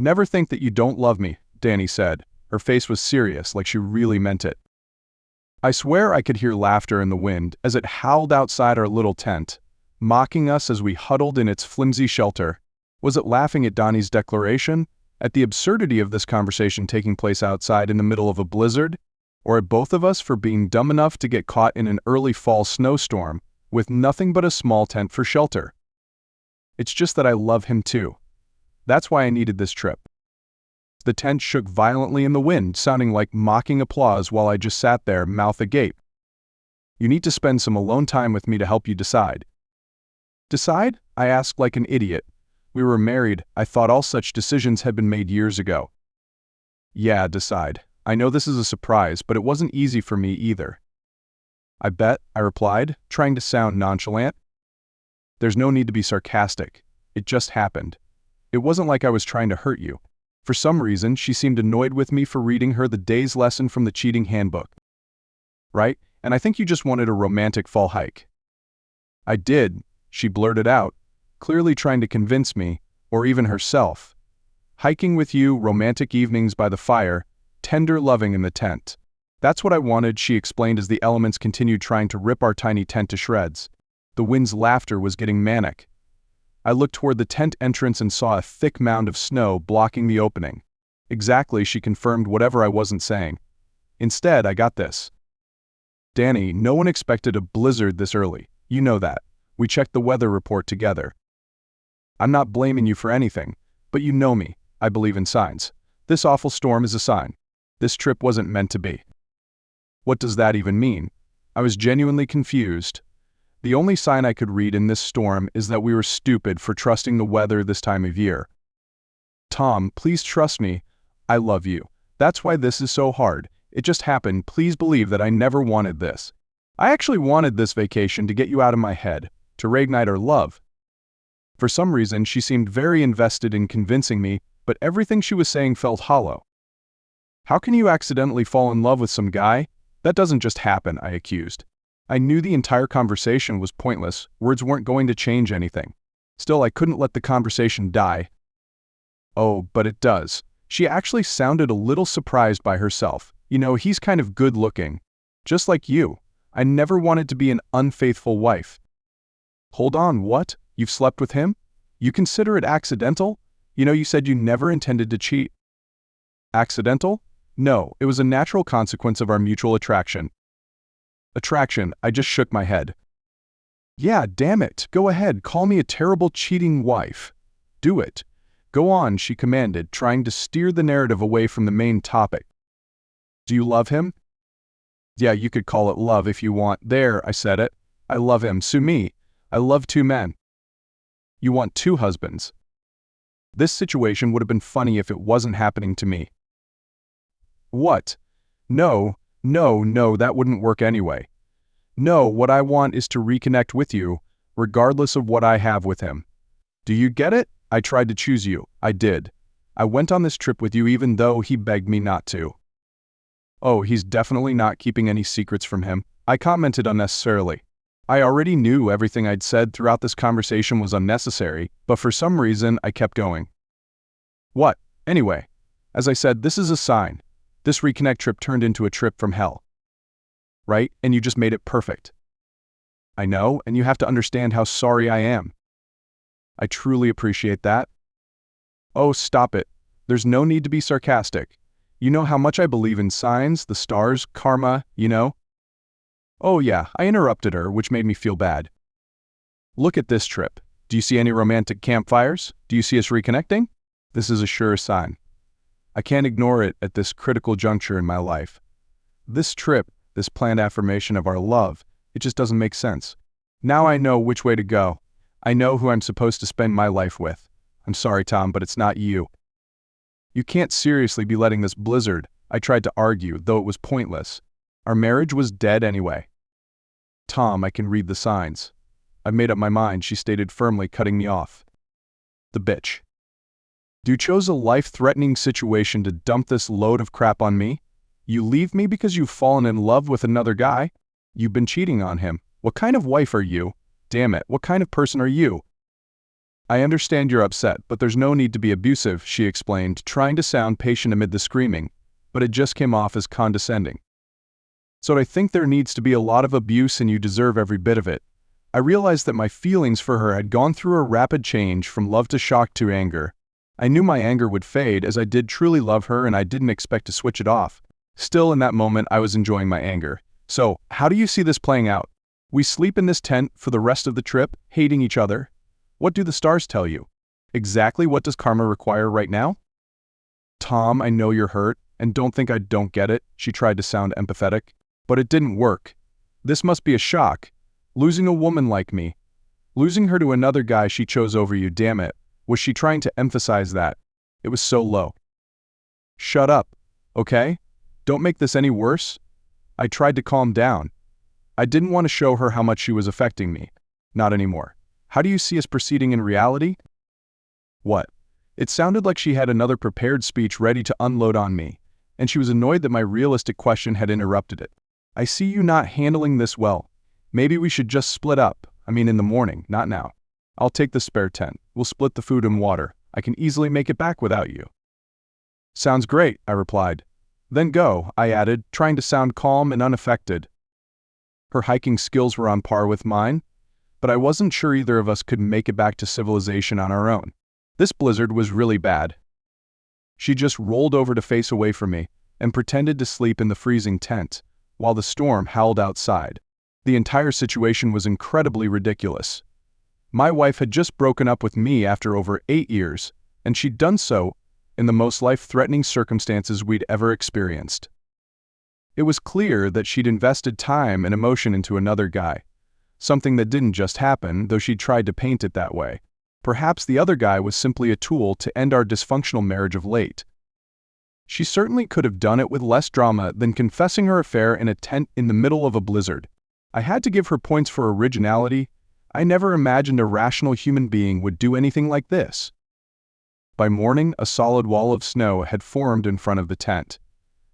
Never think that you don't love me, Danny said. Her face was serious, like she really meant it. I swear I could hear laughter in the wind as it howled outside our little tent, mocking us as we huddled in its flimsy shelter. Was it laughing at Donnie's declaration, at the absurdity of this conversation taking place outside in the middle of a blizzard, or at both of us for being dumb enough to get caught in an early fall snowstorm with nothing but a small tent for shelter? It's just that I love him too. That's why I needed this trip. The tent shook violently in the wind, sounding like mocking applause while I just sat there, mouth agape. You need to spend some alone time with me to help you decide. Decide? I asked like an idiot. We were married. I thought all such decisions had been made years ago. Yeah, decide. I know this is a surprise, but it wasn't easy for me either. I bet, I replied, trying to sound nonchalant. There's no need to be sarcastic. It just happened. It wasn't like I was trying to hurt you. For some reason, she seemed annoyed with me for reading her the day's lesson from the cheating handbook. Right? And I think you just wanted a romantic fall hike. I did, she blurted out, clearly trying to convince me, or even herself. Hiking with you, romantic evenings by the fire, tender loving in the tent. That's what I wanted, she explained as the elements continued trying to rip our tiny tent to shreds. The wind's laughter was getting manic. I looked toward the tent entrance and saw a thick mound of snow blocking the opening. Exactly, she confirmed whatever I wasn't saying. Instead, I got this. Danny, no one expected a blizzard this early. You know that. We checked the weather report together. I'm not blaming you for anything, but you know me. I believe in signs. This awful storm is a sign. This trip wasn't meant to be. What does that even mean? I was genuinely confused. The only sign I could read in this storm is that we were stupid for trusting the weather this time of year. Tom, please trust me. I love you. That's why this is so hard. It just happened. Please believe that I never wanted this. I actually wanted this vacation to get you out of my head, to reignite our love. For some reason, she seemed very invested in convincing me, but everything she was saying felt hollow. How can you accidentally fall in love with some guy? That doesn't just happen, I accused. I knew the entire conversation was pointless. Words weren't going to change anything. Still, I couldn't let the conversation die. Oh, but it does. She actually sounded a little surprised by herself. You know, he's kind of good looking. Just like you. I never wanted to be an unfaithful wife. Hold on, what? You've slept with him? You consider it accidental? You know, you said you never intended to cheat. Accidental? No, it was a natural consequence of our mutual attraction. Attraction, I just shook my head. Yeah, damn it, go ahead, call me a terrible cheating wife. Do it. Go on, she commanded, trying to steer the narrative away from the main topic. Do you love him? Yeah, you could call it love if you want. There, I said it. I love him, sue me. I love two men. You want two husbands. This situation would have been funny if it wasn't happening to me. What? No, that wouldn't work anyway. No, what I want is to reconnect with you, regardless of what I have with him. Do you get it? I tried to choose you. I did. I went on this trip with you even though he begged me not to. Oh, he's definitely not keeping any secrets from him. I commented unnecessarily. I already knew everything I'd said throughout this conversation was unnecessary, but for some reason I kept going. What? Anyway, as I said, this is a sign. This reconnect trip turned into a trip from hell. Right? And you just made it perfect. I know, and you have to understand how sorry I am. I truly appreciate that. Oh, stop it. There's no need to be sarcastic. You know how much I believe in signs, the stars, karma, you know? Oh yeah, I interrupted her, which made me feel bad. Look at this trip. Do you see any romantic campfires? Do you see us reconnecting? This is a sure sign. I can't ignore it at this critical juncture in my life. This trip, this planned affirmation of our love, it just doesn't make sense. Now I know which way to go. I know who I'm supposed to spend my life with. I'm sorry, Tom, but it's not you. You can't seriously be letting this blizzard, I tried to argue, though it was pointless. Our marriage was dead anyway. Tom, I can read the signs. I've made up my mind, she stated firmly, cutting me off. The bitch. You chose a life-threatening situation to dump this load of crap on me? You leave me because you've fallen in love with another guy? You've been cheating on him. What kind of wife are you? Damn it, what kind of person are you? I understand you're upset, but there's no need to be abusive, she explained, trying to sound patient amid the screaming, but it just came off as condescending. So I think there needs to be a lot of abuse and you deserve every bit of it. I realized that my feelings for her had gone through a rapid change from love to shock to anger. I knew my anger would fade as I did truly love her and I didn't expect to switch it off. Still, in that moment, I was enjoying my anger. So, how do you see this playing out? We sleep in this tent for the rest of the trip, hating each other. What do the stars tell you? Exactly what does karma require right now? Tom, I know you're hurt, and don't think I don't get it, she tried to sound empathetic. But it didn't work. This must be a shock. Losing a woman like me. Losing her to another guy she chose over you, damn it. Was she trying to emphasize that? It was so low. Shut up, okay? Don't make this any worse. I tried to calm down. I didn't want to show her how much she was affecting me. Not anymore. How do you see us proceeding in reality? What? It sounded like she had another prepared speech ready to unload on me, and she was annoyed that my realistic question had interrupted it. I see you not handling this well. Maybe we should just split up. I mean in the morning, not now. I'll take the spare tent. We'll split the food and water. I can easily make it back without you. Sounds great, I replied. Then go, I added, trying to sound calm and unaffected. Her hiking skills were on par with mine, but I wasn't sure either of us could make it back to civilization on our own. This blizzard was really bad. She just rolled over to face away from me and pretended to sleep in the freezing tent, while the storm howled outside. The entire situation was incredibly ridiculous. My wife had just broken up with me after over 8 years, and she'd done so in the most life-threatening circumstances we'd ever experienced. It was clear that she'd invested time and emotion into another guy, something that didn't just happen, though she tried to paint it that way. Perhaps the other guy was simply a tool to end our dysfunctional marriage of late. She certainly could have done it with less drama than confessing her affair in a tent in the middle of a blizzard. I had to give her points for originality. I never imagined a rational human being would do anything like this. By morning, a solid wall of snow had formed in front of the tent.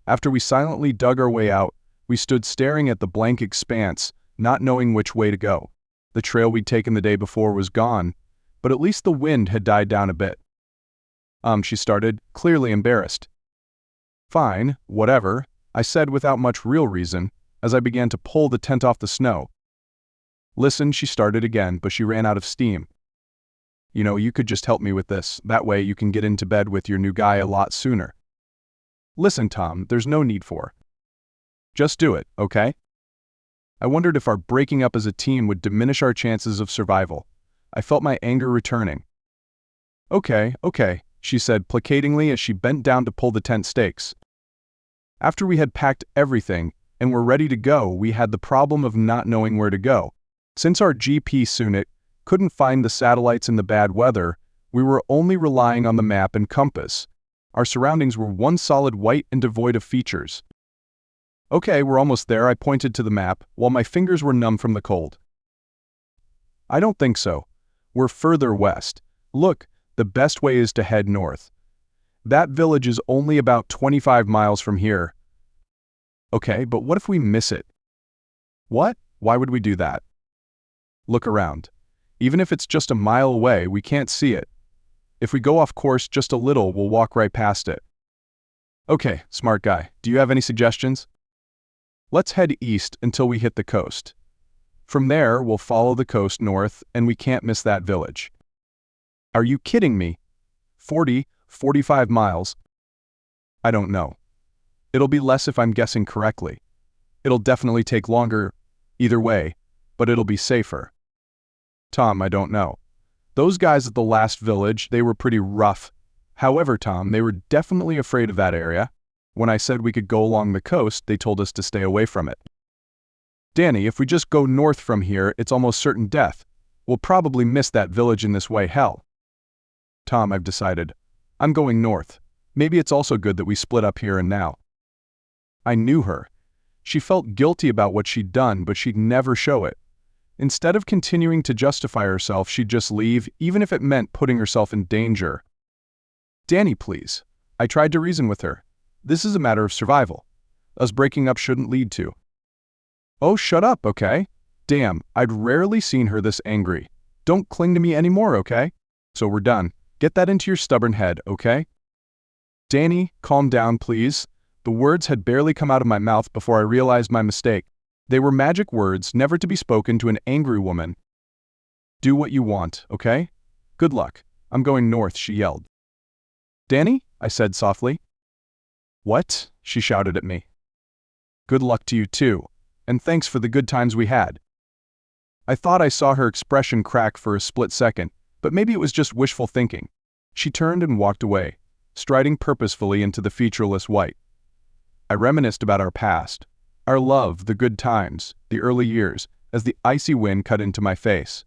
After we silently dug our way out, we stood staring at the blank expanse, not knowing which way to go. The trail we'd taken the day before was gone, but at least the wind had died down a bit. She started, clearly embarrassed. Fine, whatever, I said without much real reason, as I began to pull the tent off the snow. Listen, she started again, but she ran out of steam. You know, you could just help me with this. That way you can get into bed with your new guy a lot sooner. Listen, Tom, there's no need for. Just do it, okay? I wondered if our breaking up as a team would diminish our chances of survival. I felt my anger returning. Okay, she said placatingly as she bent down to pull the tent stakes. After we had packed everything and were ready to go, we had the problem of not knowing where to go. Since our GPS unit couldn't find the satellites in the bad weather, we were only relying on the map and compass. Our surroundings were one solid white and devoid of features. Okay, we're almost there, I pointed to the map, while my fingers were numb from the cold. I don't think so. We're further west. Look, the best way is to head north. That village is only about 25 miles from here. Okay, but what if we miss it? What? Why would we do that? Look around. Even if it's just a mile away, we can't see it. If we go off course just a little, we'll walk right past it. Okay, smart guy, do you have any suggestions? Let's head east until we hit the coast. From there, we'll follow the coast north, and we can't miss that village. Are you kidding me? 45 miles? I don't know. It'll be less if I'm guessing correctly. It'll definitely take longer, either way, but it'll be safer. Tom, I don't know. Those guys at the last village, they were pretty rough. However, Tom, they were definitely afraid of that area. When I said we could go along the coast, they told us to stay away from it. Danny, if we just go north from here, it's almost certain death. We'll probably miss that village in this way, hell. Tom, I've decided. I'm going north. Maybe it's also good that we split up here and now. I knew her. She felt guilty about what she'd done, but she'd never show it. Instead of continuing to justify herself, she'd just leave, even if it meant putting herself in danger. Danny, please. I tried to reason with her. This is a matter of survival. Us breaking up shouldn't lead to. Oh, shut up, okay? Damn, I'd rarely seen her this angry. Don't cling to me anymore, okay? So we're done. Get that into your stubborn head, okay? Danny, calm down, please. The words had barely come out of my mouth before I realized my mistake. They were magic words, never to be spoken to an angry woman. Do what you want, okay? Good luck. I'm going north, she yelled. Danny? I said softly. What? She shouted at me. Good luck to you too, and thanks for the good times we had. I thought I saw her expression crack for a split second, but maybe it was just wishful thinking. She turned and walked away, striding purposefully into the featureless white. I reminisced about our past, our love, the good times, the early years, as the icy wind cut into my face.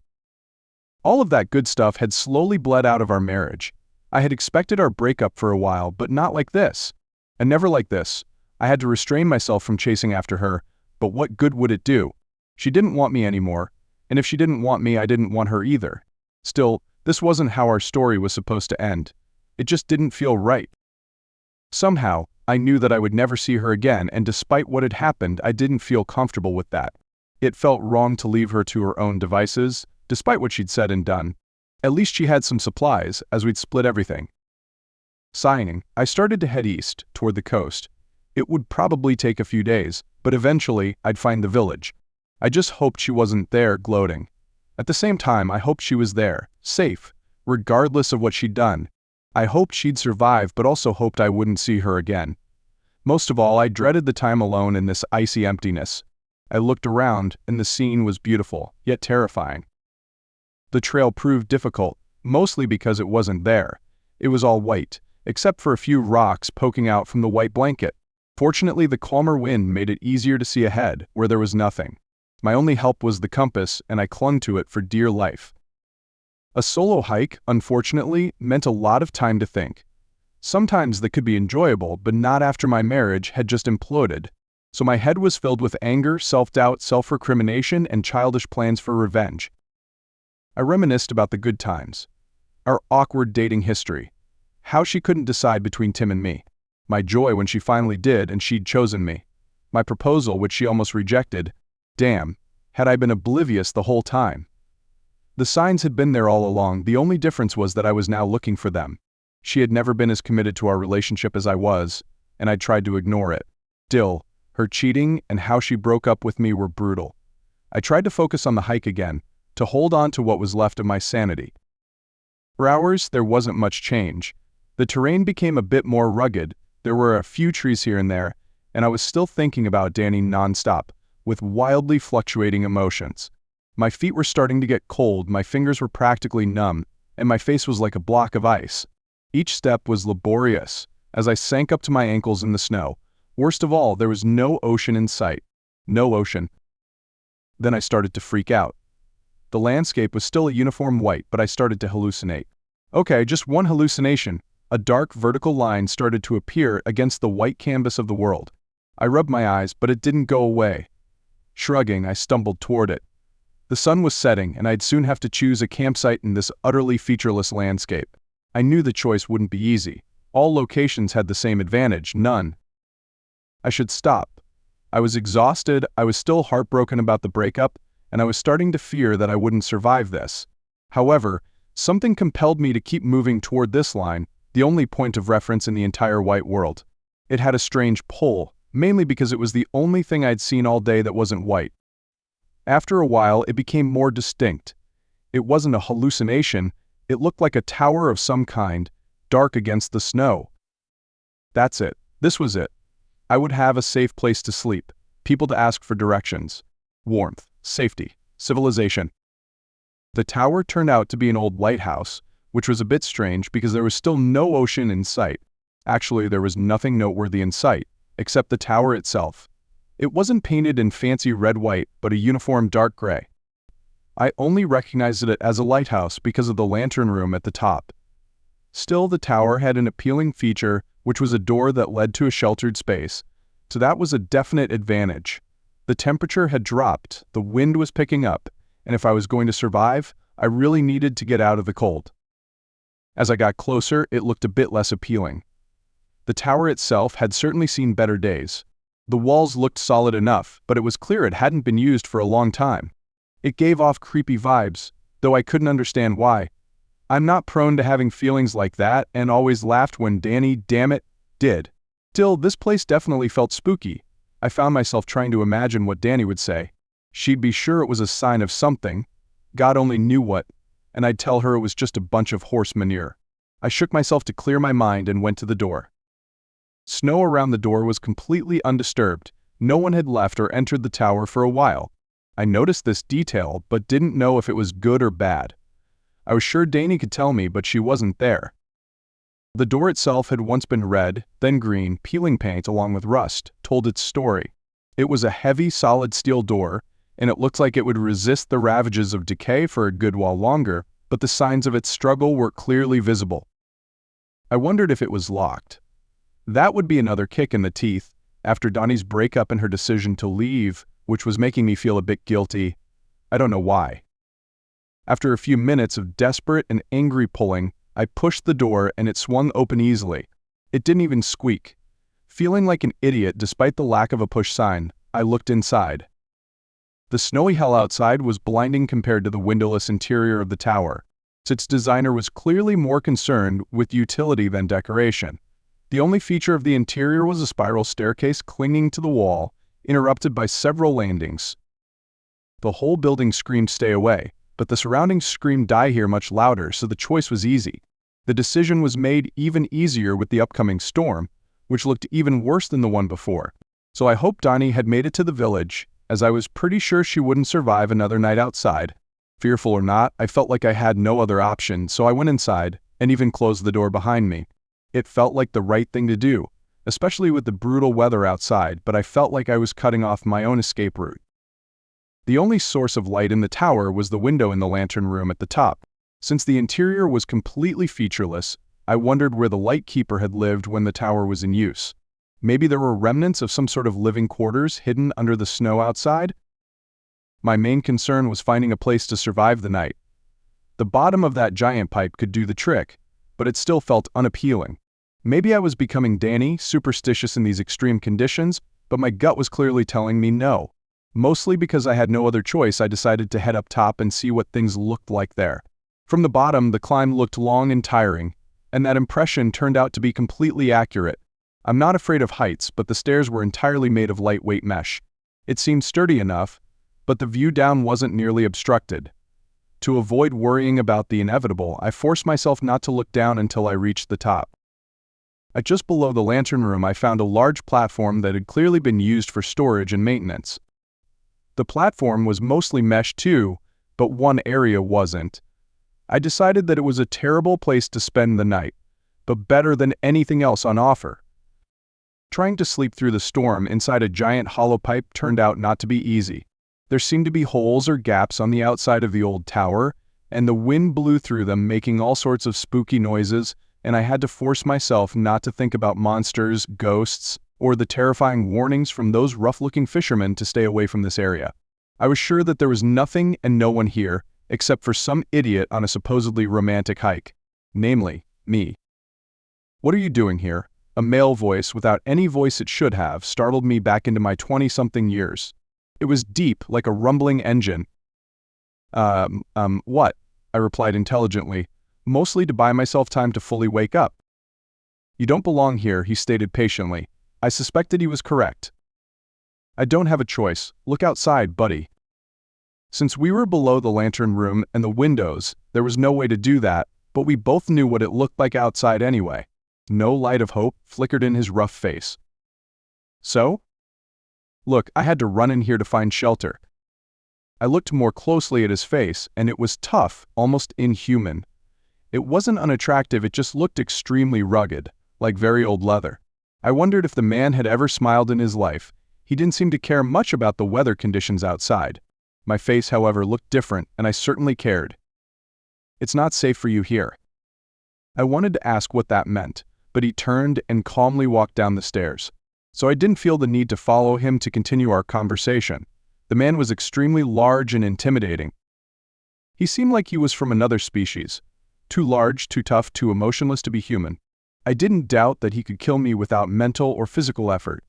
All of that good stuff had slowly bled out of our marriage. I had expected our breakup for a while, but not like this. And never like this. I had to restrain myself from chasing after her, but what good would it do? She didn't want me anymore, and if she didn't want me, I didn't want her either. Still, this wasn't how our story was supposed to end. It just didn't feel right. Somehow, I knew that I would never see her again, and despite what had happened, I didn't feel comfortable with that. It felt wrong to leave her to her own devices, despite what she'd said and done. At least she had some supplies, as we'd split everything. Sighing, I started to head east, toward the coast. It would probably take a few days, but eventually I'd find the village. I just hoped she wasn't there gloating. At the same time, I hoped she was there, safe, regardless of what she'd done. I hoped she'd survive, but also hoped I wouldn't see her again. Most of all, I dreaded the time alone in this icy emptiness. I looked around, and the scene was beautiful, yet terrifying. The trail proved difficult, mostly because it wasn't there. It was all white, except for a few rocks poking out from the white blanket. Fortunately, the calmer wind made it easier to see ahead, where there was nothing. My only help was the compass, and I clung to it for dear life. A solo hike, unfortunately, meant a lot of time to think. Sometimes that could be enjoyable, but not after my marriage had just imploded. So my head was filled with anger, self-doubt, self-recrimination, and childish plans for revenge. I reminisced about the good times. Our awkward dating history. How she couldn't decide between Tim and me. My joy when she finally did and she'd chosen me. My proposal, which she almost rejected. Damn, had I been oblivious the whole time. The signs had been there all along, the only difference was that I was now looking for them. She had never been as committed to our relationship as I was, and I'd tried to ignore it. Still, her cheating and how she broke up with me were brutal. I tried to focus on the hike again, to hold on to what was left of my sanity. For hours, there wasn't much change. The terrain became a bit more rugged, there were a few trees here and there, and I was still thinking about Danny nonstop, with wildly fluctuating emotions. My feet were starting to get cold, my fingers were practically numb, and my face was like a block of ice. Each step was laborious, as I sank up to my ankles in the snow. Worst of all, there was no ocean in sight. No ocean. Then I started to freak out. The landscape was still a uniform white, but I started to hallucinate. Okay, just one hallucination. A dark vertical line started to appear against the white canvas of the world. I rubbed my eyes, but it didn't go away. Shrugging, I stumbled toward it. The sun was setting, and I'd soon have to choose a campsite in this utterly featureless landscape. I knew the choice wouldn't be easy. All locations had the same advantage, none. I should stop. I was exhausted, I was still heartbroken about the breakup, and I was starting to fear that I wouldn't survive this. However, something compelled me to keep moving toward this line, the only point of reference in the entire white world. It had a strange pull, mainly because it was the only thing I'd seen all day that wasn't white. After a while, it became more distinct. It wasn't a hallucination, it looked like a tower of some kind, dark against the snow. That's it. This was it. I would have a safe place to sleep, people to ask for directions, warmth, safety, civilization. The tower turned out to be an old lighthouse, which was a bit strange because there was still no ocean in sight. Actually, there was nothing noteworthy in sight, except the tower itself. It wasn't painted in fancy red-white, but a uniform dark gray. I only recognized it as a lighthouse because of the lantern room at the top. Still, the tower had an appealing feature, which was a door that led to a sheltered space, so that was a definite advantage. The temperature had dropped, the wind was picking up, and if I was going to survive, I really needed to get out of the cold. As I got closer, it looked a bit less appealing. The tower itself had certainly seen better days. The walls looked solid enough, but it was clear it hadn't been used for a long time. It gave off creepy vibes, though I couldn't understand why. I'm not prone to having feelings like that and always laughed when Danny, damn it, did. Still, this place definitely felt spooky. I found myself trying to imagine what Danny would say. She'd be sure it was a sign of something. God only knew what, and I'd tell her it was just a bunch of horse manure. I shook myself to clear my mind and went to the door. Snow around the door was completely undisturbed. No one had left or entered the tower for a while. I noticed this detail, but didn't know if it was good or bad. I was sure Danny could tell me, but she wasn't there. The door itself had once been red, then green. Peeling paint along with rust told its story. It was a heavy, solid steel door, and it looked like it would resist the ravages of decay for a good while longer, but the signs of its struggle were clearly visible. I wondered if it was locked. That would be another kick in the teeth, after Donnie's breakup and her decision to leave, which was making me feel a bit guilty. I don't know why. After a few minutes of desperate and angry pulling, I pushed the door and it swung open easily. It didn't even squeak. Feeling like an idiot despite the lack of a push sign, I looked inside. The snowy hell outside was blinding compared to the windowless interior of the tower. Its designer was clearly more concerned with utility than decoration. The only feature of the interior was a spiral staircase clinging to the wall, interrupted by several landings. The whole building screamed stay away, but the surroundings screamed die here much louder, so the choice was easy. The decision was made even easier with the upcoming storm, which looked even worse than the one before. So I hoped Donnie had made it to the village, as I was pretty sure she wouldn't survive another night outside. Fearful or not, I felt like I had no other option, so I went inside and even closed the door behind me. It felt like the right thing to do, especially with the brutal weather outside, but I felt like I was cutting off my own escape route. The only source of light in the tower was the window in the lantern room at the top. Since the interior was completely featureless, I wondered where the lightkeeper had lived when the tower was in use. Maybe there were remnants of some sort of living quarters hidden under the snow outside? My main concern was finding a place to survive the night. The bottom of that giant pipe could do the trick, but it still felt unappealing. Maybe I was becoming Danny, superstitious in these extreme conditions, but my gut was clearly telling me no. Mostly because I had no other choice, I decided to head up top and see what things looked like there. From the bottom, the climb looked long and tiring, and that impression turned out to be completely accurate. I'm not afraid of heights, but the stairs were entirely made of lightweight mesh. It seemed sturdy enough, but the view down wasn't nearly obstructed. To avoid worrying about the inevitable, I forced myself not to look down until I reached the top. Just below the lantern room, I found a large platform that had clearly been used for storage and maintenance. The platform was mostly mesh too, but one area wasn't. I decided that it was a terrible place to spend the night, but better than anything else on offer. Trying to sleep through the storm inside a giant hollow pipe turned out not to be easy. There seemed to be holes or gaps on the outside of the old tower, and the wind blew through them, making all sorts of spooky noises, and I had to force myself not to think about monsters, ghosts, or the terrifying warnings from those rough-looking fishermen to stay away from this area. I was sure that there was nothing and no one here, except for some idiot on a supposedly romantic hike. Namely, me. "What are you doing here?" A male voice, without any voice it should have, startled me back into my 20-something years. It was deep, like a rumbling engine. What?" I replied intelligently, mostly to buy myself time to fully wake up. "You don't belong here," he stated patiently. I suspected he was correct. "I don't have a choice. Look outside, buddy." Since we were below the lantern room and the windows, there was no way to do that, but we both knew what it looked like outside anyway. No light of hope flickered in his rough face. "So?" "Look, I had to run in here to find shelter." I looked more closely at his face, and it was tough, almost inhuman. It wasn't unattractive, it just looked extremely rugged, like very old leather. I wondered if the man had ever smiled in his life. He didn't seem to care much about the weather conditions outside. My face, however, looked different, and I certainly cared. "It's not safe for you here." I wanted to ask what that meant, but he turned and calmly walked down the stairs. So I didn't feel the need to follow him to continue our conversation. The man was extremely large and intimidating. He seemed like he was from another species. Too large, too tough, too emotionless to be human. I didn't doubt that he could kill me without mental or physical effort.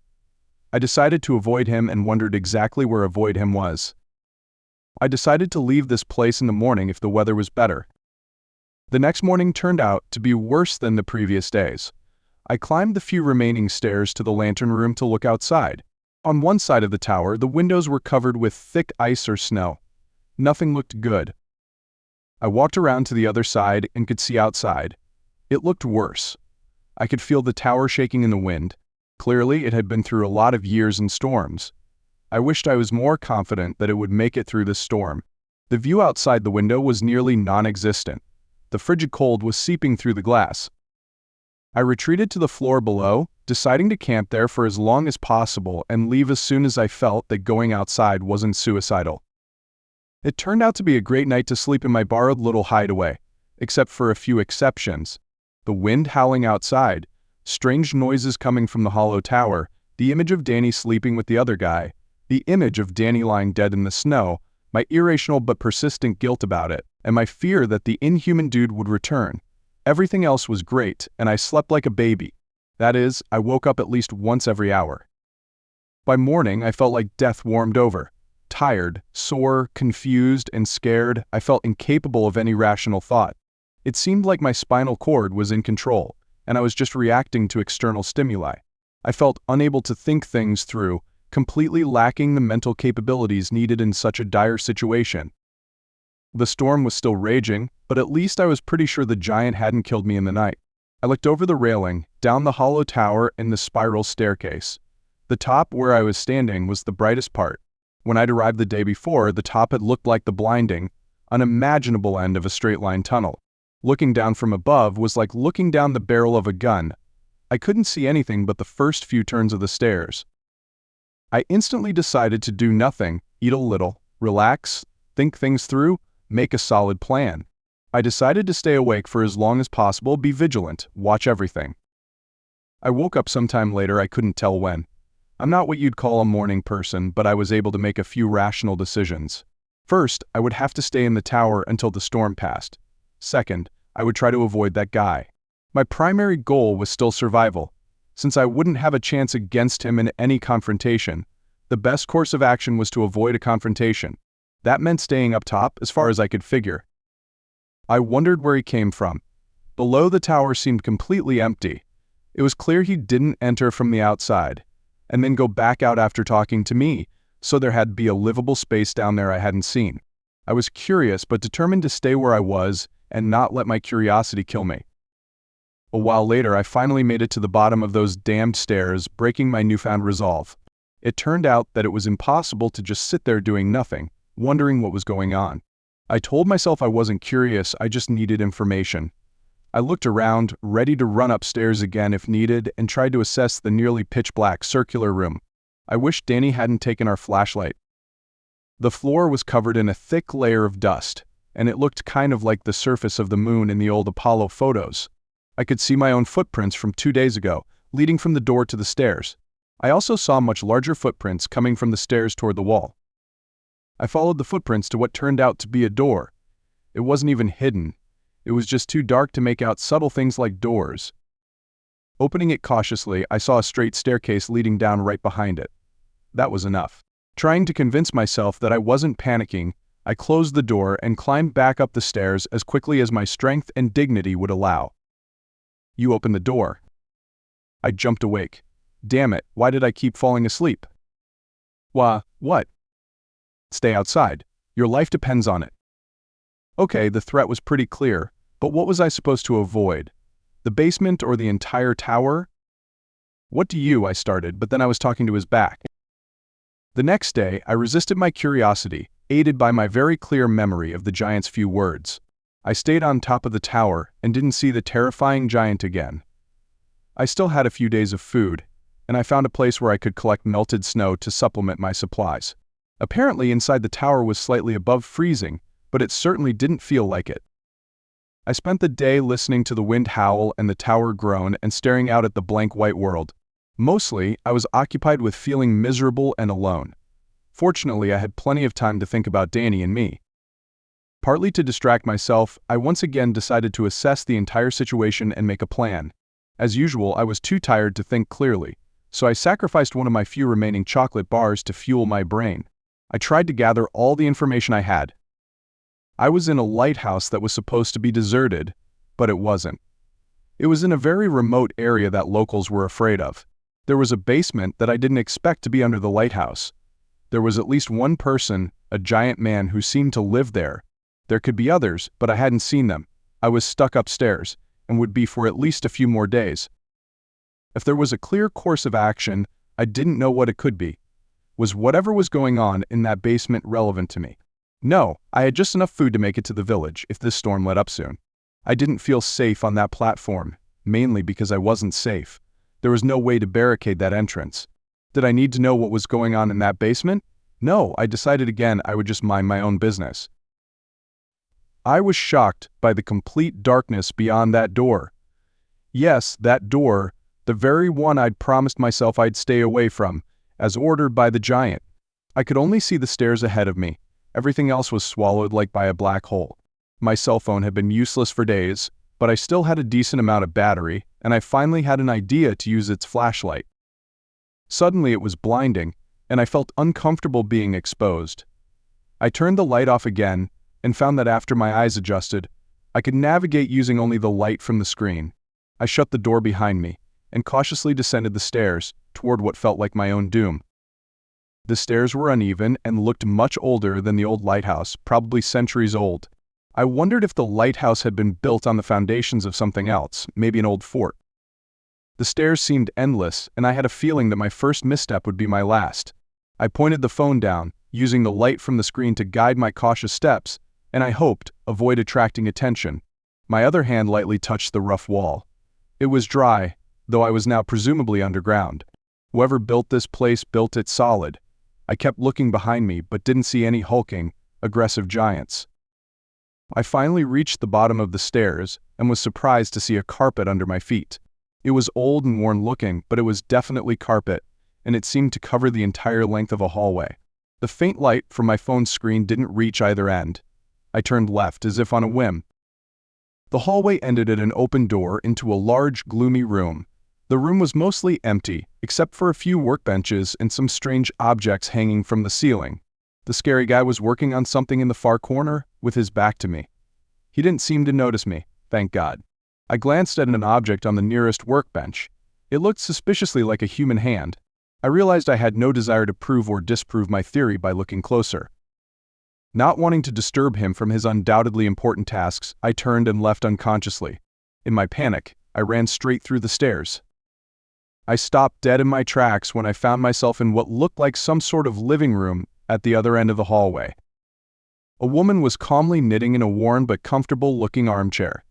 I decided to avoid him and wondered exactly where avoid him was. I decided to leave this place in the morning if the weather was better. The next morning turned out to be worse than the previous days. I climbed the few remaining stairs to the lantern room to look outside. On one side of the tower, the windows were covered with thick ice or snow. Nothing looked good. I walked around to the other side and could see outside. It looked worse. I could feel the tower shaking in the wind. Clearly, it had been through a lot of years and storms. I wished I was more confident that it would make it through this storm. The view outside the window was nearly non-existent. The frigid cold was seeping through the glass. I retreated to the floor below, deciding to camp there for as long as possible and leave as soon as I felt that going outside wasn't suicidal. It turned out to be a great night to sleep in my borrowed little hideaway, except for a few exceptions. The wind howling outside, strange noises coming from the hollow tower, the image of Danny sleeping with the other guy, the image of Danny lying dead in the snow, my irrational but persistent guilt about it, and my fear that the inhuman dude would return. Everything else was great, and I slept like a baby. That is, I woke up at least once every hour. By morning, I felt like death warmed over. Tired, sore, confused, and scared, I felt incapable of any rational thought. It seemed like my spinal cord was in control, and I was just reacting to external stimuli. I felt unable to think things through, completely lacking the mental capabilities needed in such a dire situation. The storm was still raging, but at least I was pretty sure the giant hadn't killed me in the night. I looked over the railing, down the hollow tower and the spiral staircase. The top where I was standing was the brightest part. When I'd arrived the day before, the top had looked like the blinding, unimaginable end of a straight-line tunnel. Looking down from above was like looking down the barrel of a gun. I couldn't see anything but the first few turns of the stairs. I instantly decided to do nothing, eat a little, relax, think things through, make a solid plan. I decided to stay awake for as long as possible, be vigilant, watch everything. I woke up sometime later, I couldn't tell when. I'm not what you'd call a morning person, but I was able to make a few rational decisions. First, I would have to stay in the tower until the storm passed. Second, I would try to avoid that guy. My primary goal was still survival. Since I wouldn't have a chance against him in any confrontation, the best course of action was to avoid a confrontation. That meant staying up top as far as I could figure. I wondered where he came from. Below the tower seemed completely empty. It was clear he didn't enter from the outside, and then go back out after talking to me, so there had to be a livable space down there I hadn't seen. I was curious but determined to stay where I was and not let my curiosity kill me. A while later, I finally made it to the bottom of those damned stairs, breaking my newfound resolve. It turned out that it was impossible to just sit there doing nothing, wondering what was going on. I told myself I wasn't curious, I just needed information. I looked around, ready to run upstairs again if needed, and tried to assess the nearly pitch-black circular room. I wished Danny hadn't taken our flashlight. The floor was covered in a thick layer of dust, and it looked kind of like the surface of the moon in the old Apollo photos. I could see my own footprints from 2 days ago, leading from the door to the stairs. I also saw much larger footprints coming from the stairs toward the wall. I followed the footprints to what turned out to be a door. It wasn't even hidden. It was just too dark to make out subtle things like doors. Opening it cautiously, I saw a straight staircase leading down right behind it. That was enough. Trying to convince myself that I wasn't panicking, I closed the door and climbed back up the stairs as quickly as my strength and dignity would allow. "You opened the door." I jumped awake. Damn it, why did I keep falling asleep? What? Stay outside. Your life depends on it. Okay, the threat was pretty clear, but what was I supposed to avoid? The basement or the entire tower? "What do you?" I started, but then I was talking to his back. The next day, I resisted my curiosity, aided by my very clear memory of the giant's few words. I stayed on top of the tower and didn't see the terrifying giant again. I still had a few days of food, and I found a place where I could collect melted snow to supplement my supplies. Apparently inside the tower was slightly above freezing, but it certainly didn't feel like it. I spent the day listening to the wind howl and the tower groan and staring out at the blank white world. Mostly, I was occupied with feeling miserable and alone. Fortunately, I had plenty of time to think about Danny and me. Partly to distract myself, I once again decided to assess the entire situation and make a plan. As usual, I was too tired to think clearly, so I sacrificed one of my few remaining chocolate bars to fuel my brain. I tried to gather all the information I had. I was in a lighthouse that was supposed to be deserted, but it wasn't. It was in a very remote area that locals were afraid of. There was a basement that I didn't expect to be under the lighthouse. There was at least one person, a giant man who seemed to live there. There could be others, but I hadn't seen them. I was stuck upstairs, and would be for at least a few more days. If there was a clear course of action, I didn't know what it could be. Was whatever was going on in that basement relevant to me? No, I had just enough food to make it to the village if this storm let up soon. I didn't feel safe on that platform, mainly because I wasn't safe. There was no way to barricade that entrance. Did I need to know what was going on in that basement? No, I decided again I would just mind my own business. I was shocked by the complete darkness beyond that door. Yes, that door, the very one I'd promised myself I'd stay away from, as ordered by the giant. I could only see the stairs ahead of me. Everything else was swallowed like by a black hole. My cell phone had been useless for days, but I still had a decent amount of battery, and I finally had an idea to use its flashlight. Suddenly it was blinding, and I felt uncomfortable being exposed. I turned the light off again, and found that after my eyes adjusted, I could navigate using only the light from the screen. I shut the door behind me, and cautiously descended the stairs, toward what felt like my own doom. The stairs were uneven and looked much older than the old lighthouse, probably centuries old. I wondered if the lighthouse had been built on the foundations of something else, maybe an old fort. The stairs seemed endless, and I had a feeling that my first misstep would be my last. I pointed the phone down, using the light from the screen to guide my cautious steps, and I hoped, avoid attracting attention. My other hand lightly touched the rough wall. It was dry, though I was now presumably underground. Whoever built this place built it solid. I kept looking behind me, but didn't see any hulking, aggressive giants. I finally reached the bottom of the stairs, and was surprised to see a carpet under my feet. It was old and worn looking, but it was definitely carpet, and it seemed to cover the entire length of a hallway. The faint light from my phone screen didn't reach either end. I turned left as if on a whim. The hallway ended at an open door into a large, gloomy room. The room was mostly empty, except for a few workbenches and some strange objects hanging from the ceiling. The scary guy was working on something in the far corner, with his back to me. He didn't seem to notice me, thank God. I glanced at an object on the nearest workbench. It looked suspiciously like a human hand. I realized I had no desire to prove or disprove my theory by looking closer. Not wanting to disturb him from his undoubtedly important tasks, I turned and left unconsciously. In my panic, I ran straight through the stairs. I stopped dead in my tracks when I found myself in what looked like some sort of living room at the other end of the hallway. A woman was calmly knitting in a worn but comfortable-looking armchair.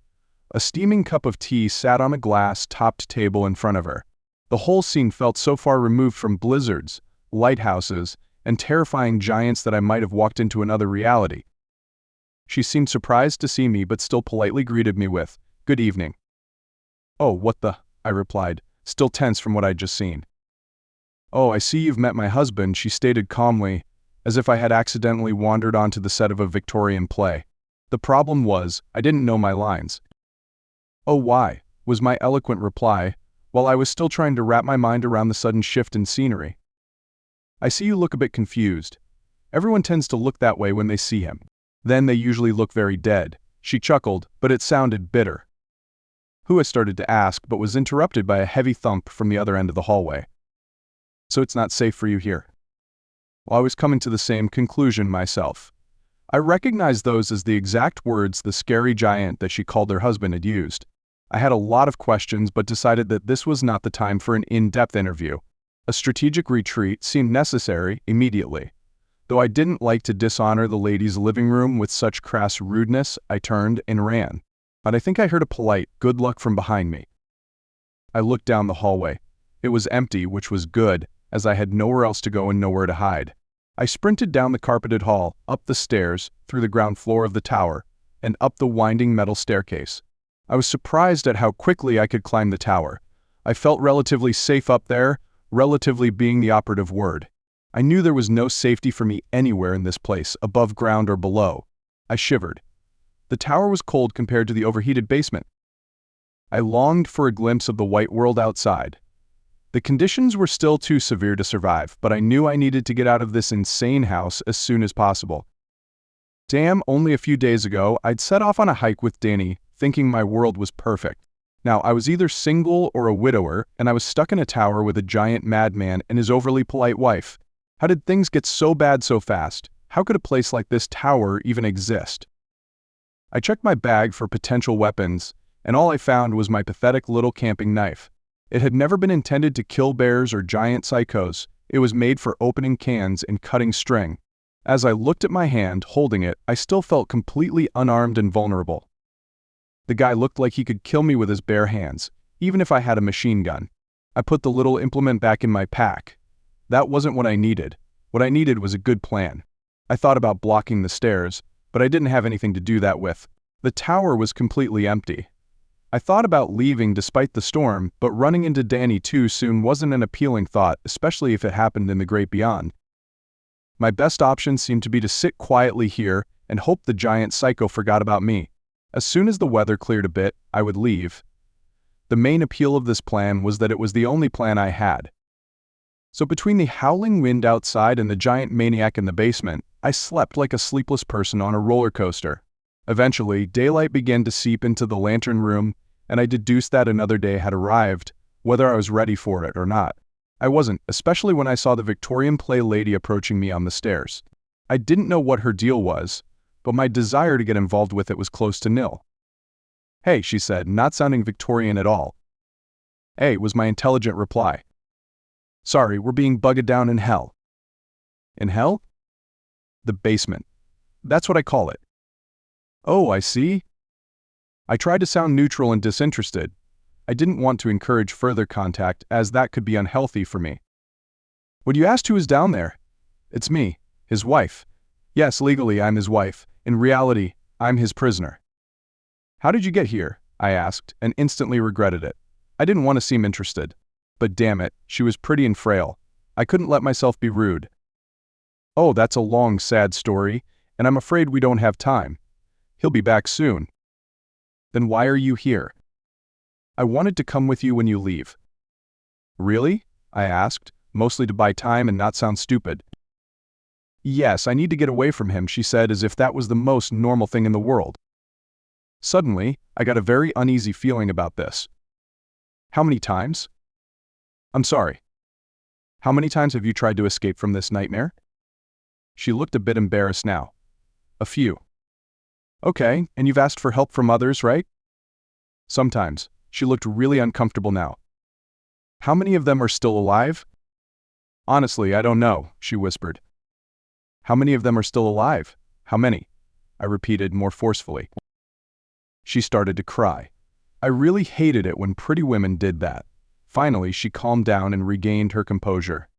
A steaming cup of tea sat on a glass-topped table in front of her. The whole scene felt so far removed from blizzards, lighthouses, and terrifying giants that I might have walked into another reality. She seemed surprised to see me but still politely greeted me with, "Good evening." "Oh, what the?" I replied, still tense from what I'd just seen. "Oh, I see you've met my husband," she stated calmly, as if I had accidentally wandered onto the set of a Victorian play. The problem was, I didn't know my lines. "Oh, why?" was my eloquent reply, while I was still trying to wrap my mind around the sudden shift in scenery. "I see you look a bit confused. Everyone tends to look that way when they see him. Then they usually look very dead." She chuckled, but it sounded bitter. Hua started to ask, but was interrupted by a heavy thump from the other end of the hallway. "So it's not safe for you here?" Well, I was coming to the same conclusion myself. I recognized those as the exact words the scary giant that she called her husband had used. I had a lot of questions, but decided that this was not the time for an in-depth interview. A strategic retreat seemed necessary immediately. Though I didn't like to dishonor the lady's living room with such crass rudeness, I turned and ran. But I think I heard a polite "good luck" from behind me. I looked down the hallway. It was empty, which was good, as I had nowhere else to go and nowhere to hide. I sprinted down the carpeted hall, up the stairs, through the ground floor of the tower, and up the winding metal staircase. I was surprised at how quickly I could climb the tower. I felt relatively safe up there, relatively being the operative word. I knew there was no safety for me anywhere in this place, above ground or below. I shivered. The tower was cold compared to the overheated basement. I longed for a glimpse of the white world outside. The conditions were still too severe to survive, but I knew I needed to get out of this insane house as soon as possible. Damn, only a few days ago, I'd set off on a hike with Danny, thinking my world was perfect. Now, I was either single or a widower, and I was stuck in a tower with a giant madman and his overly polite wife. How did things get so bad so fast? How could a place like this tower even exist? I checked my bag for potential weapons, and all I found was my pathetic little camping knife. It had never been intended to kill bears or giant psychos. It was made for opening cans and cutting string. As I looked at my hand, holding it, I still felt completely unarmed and vulnerable. The guy looked like he could kill me with his bare hands, even if I had a machine gun. I put the little implement back in my pack. That wasn't what I needed. What I needed was a good plan. I thought about blocking the stairs, but I didn't have anything to do that with. The tower was completely empty. I thought about leaving despite the storm, but running into Danny too soon wasn't an appealing thought, especially if it happened in the great beyond. My best option seemed to be to sit quietly here and hope the giant psycho forgot about me. As soon as the weather cleared a bit, I would leave. The main appeal of this plan was that it was the only plan I had. So between the howling wind outside and the giant maniac in the basement, I slept like a sleepless person on a roller coaster. Eventually, daylight began to seep into the lantern room, and I deduced that another day had arrived, whether I was ready for it or not. I wasn't, especially when I saw the Victorian play lady approaching me on the stairs. I didn't know what her deal was, but my desire to get involved with it was close to nil. "Hey," she said, not sounding Victorian at all. "Hey," was my intelligent reply. "Sorry, we're being bugged down in hell." "In hell?" "The basement. That's what I call it." "Oh, I see." I tried to sound neutral and disinterested. I didn't want to encourage further contact, as that could be unhealthy for me. "Would you ask who is down there?" "It's me, his wife." "Yes, legally I'm his wife. In reality, I'm his prisoner." "How did you get here?" I asked, and instantly regretted it. I didn't want to seem interested. But damn it, she was pretty and frail. I couldn't let myself be rude. "Oh, that's a long, sad story, and I'm afraid we don't have time. He'll be back soon." "Then why are you here?" "I wanted to come with you when you leave." "Really?" I asked, mostly to buy time and not sound stupid. "Yes, I need to get away from him," she said, as if that was the most normal thing in the world. Suddenly, I got a very uneasy feeling about this. "How many times?" "I'm sorry. How many times have you tried to escape from this nightmare?" She looked a bit embarrassed now. "A few." "Okay, and you've asked for help from others, right?" "Sometimes." She looked really uncomfortable now. "How many of them are still alive?" "Honestly, I don't know," she whispered. "How many of them are still alive? How many?" I repeated more forcefully. She started to cry. I really hated it when pretty women did that. Finally, she calmed down and regained her composure.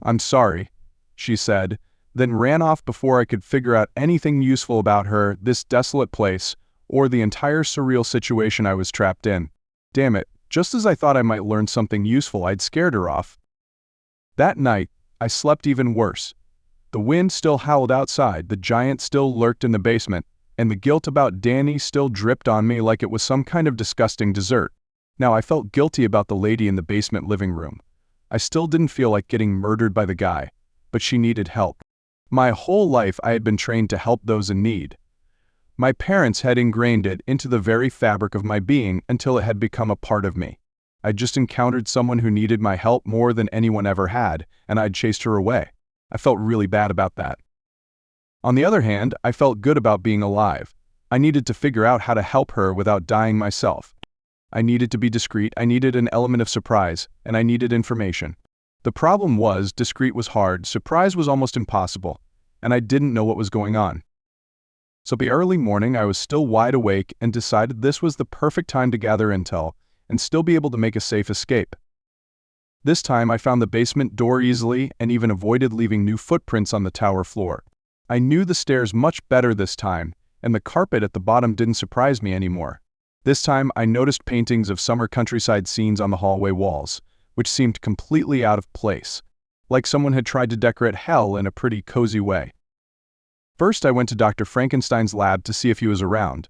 "I'm sorry," she said, then ran off before I could figure out anything useful about her, this desolate place, or the entire surreal situation I was trapped in. Damn it, just as I thought I might learn something useful, I'd scared her off. That night, I slept even worse. The wind still howled outside, the giant still lurked in the basement, and the guilt about Danny still dripped on me like it was some kind of disgusting dessert. Now I felt guilty about the lady in the basement living room. I still didn't feel like getting murdered by the guy, but she needed help. My whole life I had been trained to help those in need. My parents had ingrained it into the very fabric of my being until it had become a part of me. I'd just encountered someone who needed my help more than anyone ever had, and I'd chased her away. I felt really bad about that. On the other hand, I felt good about being alive. I needed to figure out how to help her without dying myself. I needed to be discreet, I needed an element of surprise, and I needed information. The problem was, discreet was hard, surprise was almost impossible, and I didn't know what was going on. So by early morning I was still wide awake and decided this was the perfect time to gather intel and still be able to make a safe escape. This time I found the basement door easily and even avoided leaving new footprints on the tower floor. I knew the stairs much better this time, and the carpet at the bottom didn't surprise me anymore. This time I noticed paintings of summer countryside scenes on the hallway walls, which seemed completely out of place, like someone had tried to decorate hell in a pretty cozy way. First I went to Dr. Frankenstein's lab to see if he was around.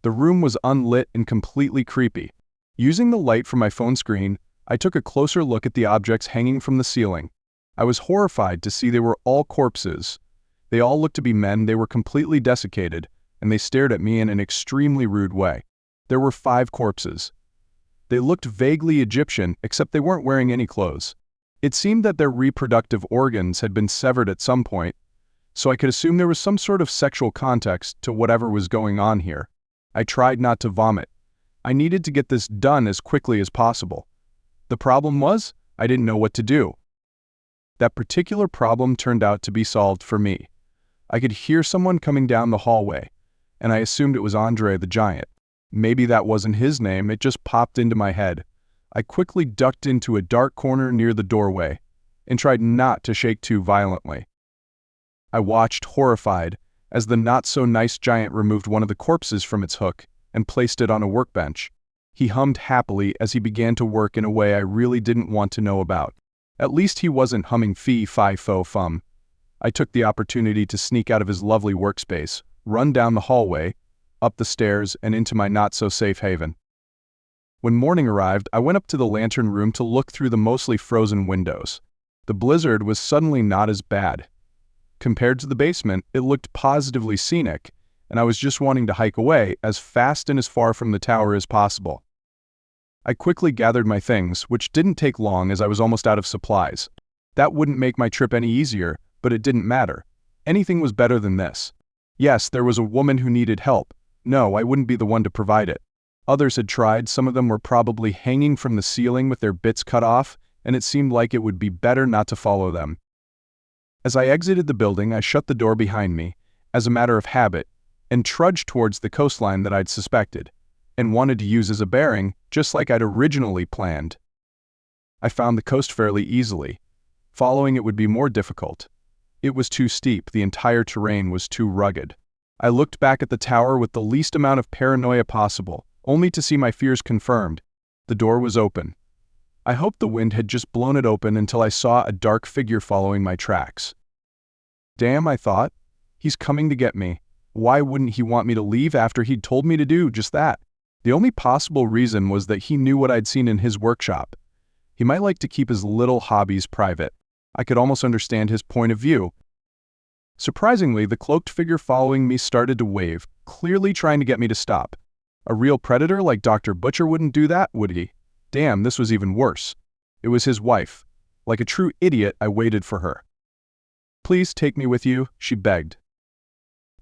The room was unlit and completely creepy. Using the light from my phone screen, I took a closer look at the objects hanging from the ceiling. I was horrified to see they were all corpses. They all looked to be men, they were completely desiccated, and they stared at me in an extremely rude way. There were 5 corpses. They looked vaguely Egyptian, except they weren't wearing any clothes. It seemed that their reproductive organs had been severed at some point, so I could assume there was some sort of sexual context to whatever was going on here. I tried not to vomit. I needed to get this done as quickly as possible. The problem was, I didn't know what to do. That particular problem turned out to be solved for me. I could hear someone coming down the hallway, and I assumed it was Andre the Giant. Maybe that wasn't his name, it just popped into my head. I quickly ducked into a dark corner near the doorway and tried not to shake too violently. I watched, horrified, as the not-so-nice giant removed one of the corpses from its hook and placed it on a workbench. He hummed happily as he began to work in a way I really didn't want to know about. At least he wasn't humming fee-fi-fo-fum. I took the opportunity to sneak out of his lovely workspace, run down the hallway, up the stairs, and into my not-so-safe haven. When morning arrived, I went up to the lantern room to look through the mostly frozen windows. The blizzard was suddenly not as bad. Compared to the basement, it looked positively scenic, and I was just wanting to hike away as fast and as far from the tower as possible. I quickly gathered my things, which didn't take long as I was almost out of supplies. That wouldn't make my trip any easier, but it didn't matter. Anything was better than this. Yes, there was a woman who needed help. No, I wouldn't be the one to provide it. Others had tried, some of them were probably hanging from the ceiling with their bits cut off, and it seemed like it would be better not to follow them. As I exited the building, I shut the door behind me, as a matter of habit, and trudged towards the coastline that I'd suspected, and wanted to use as a bearing, just like I'd originally planned. I found the coast fairly easily. Following it would be more difficult. It was too steep, the entire terrain was too rugged. I looked back at the tower with the least amount of paranoia possible, only to see my fears confirmed. The door was open. I hoped the wind had just blown it open until I saw a dark figure following my tracks. Damn, I thought. He's coming to get me. Why wouldn't he want me to leave after he'd told me to do just that? The only possible reason was that he knew what I'd seen in his workshop. He might like to keep his little hobbies private. I could almost understand his point of view. Surprisingly, the cloaked figure following me started to wave, clearly trying to get me to stop. A real predator like Dr. Butcher wouldn't do that, would he? Damn, this was even worse. It was his wife. Like a true idiot, I waited for her. Please take me with you, she begged.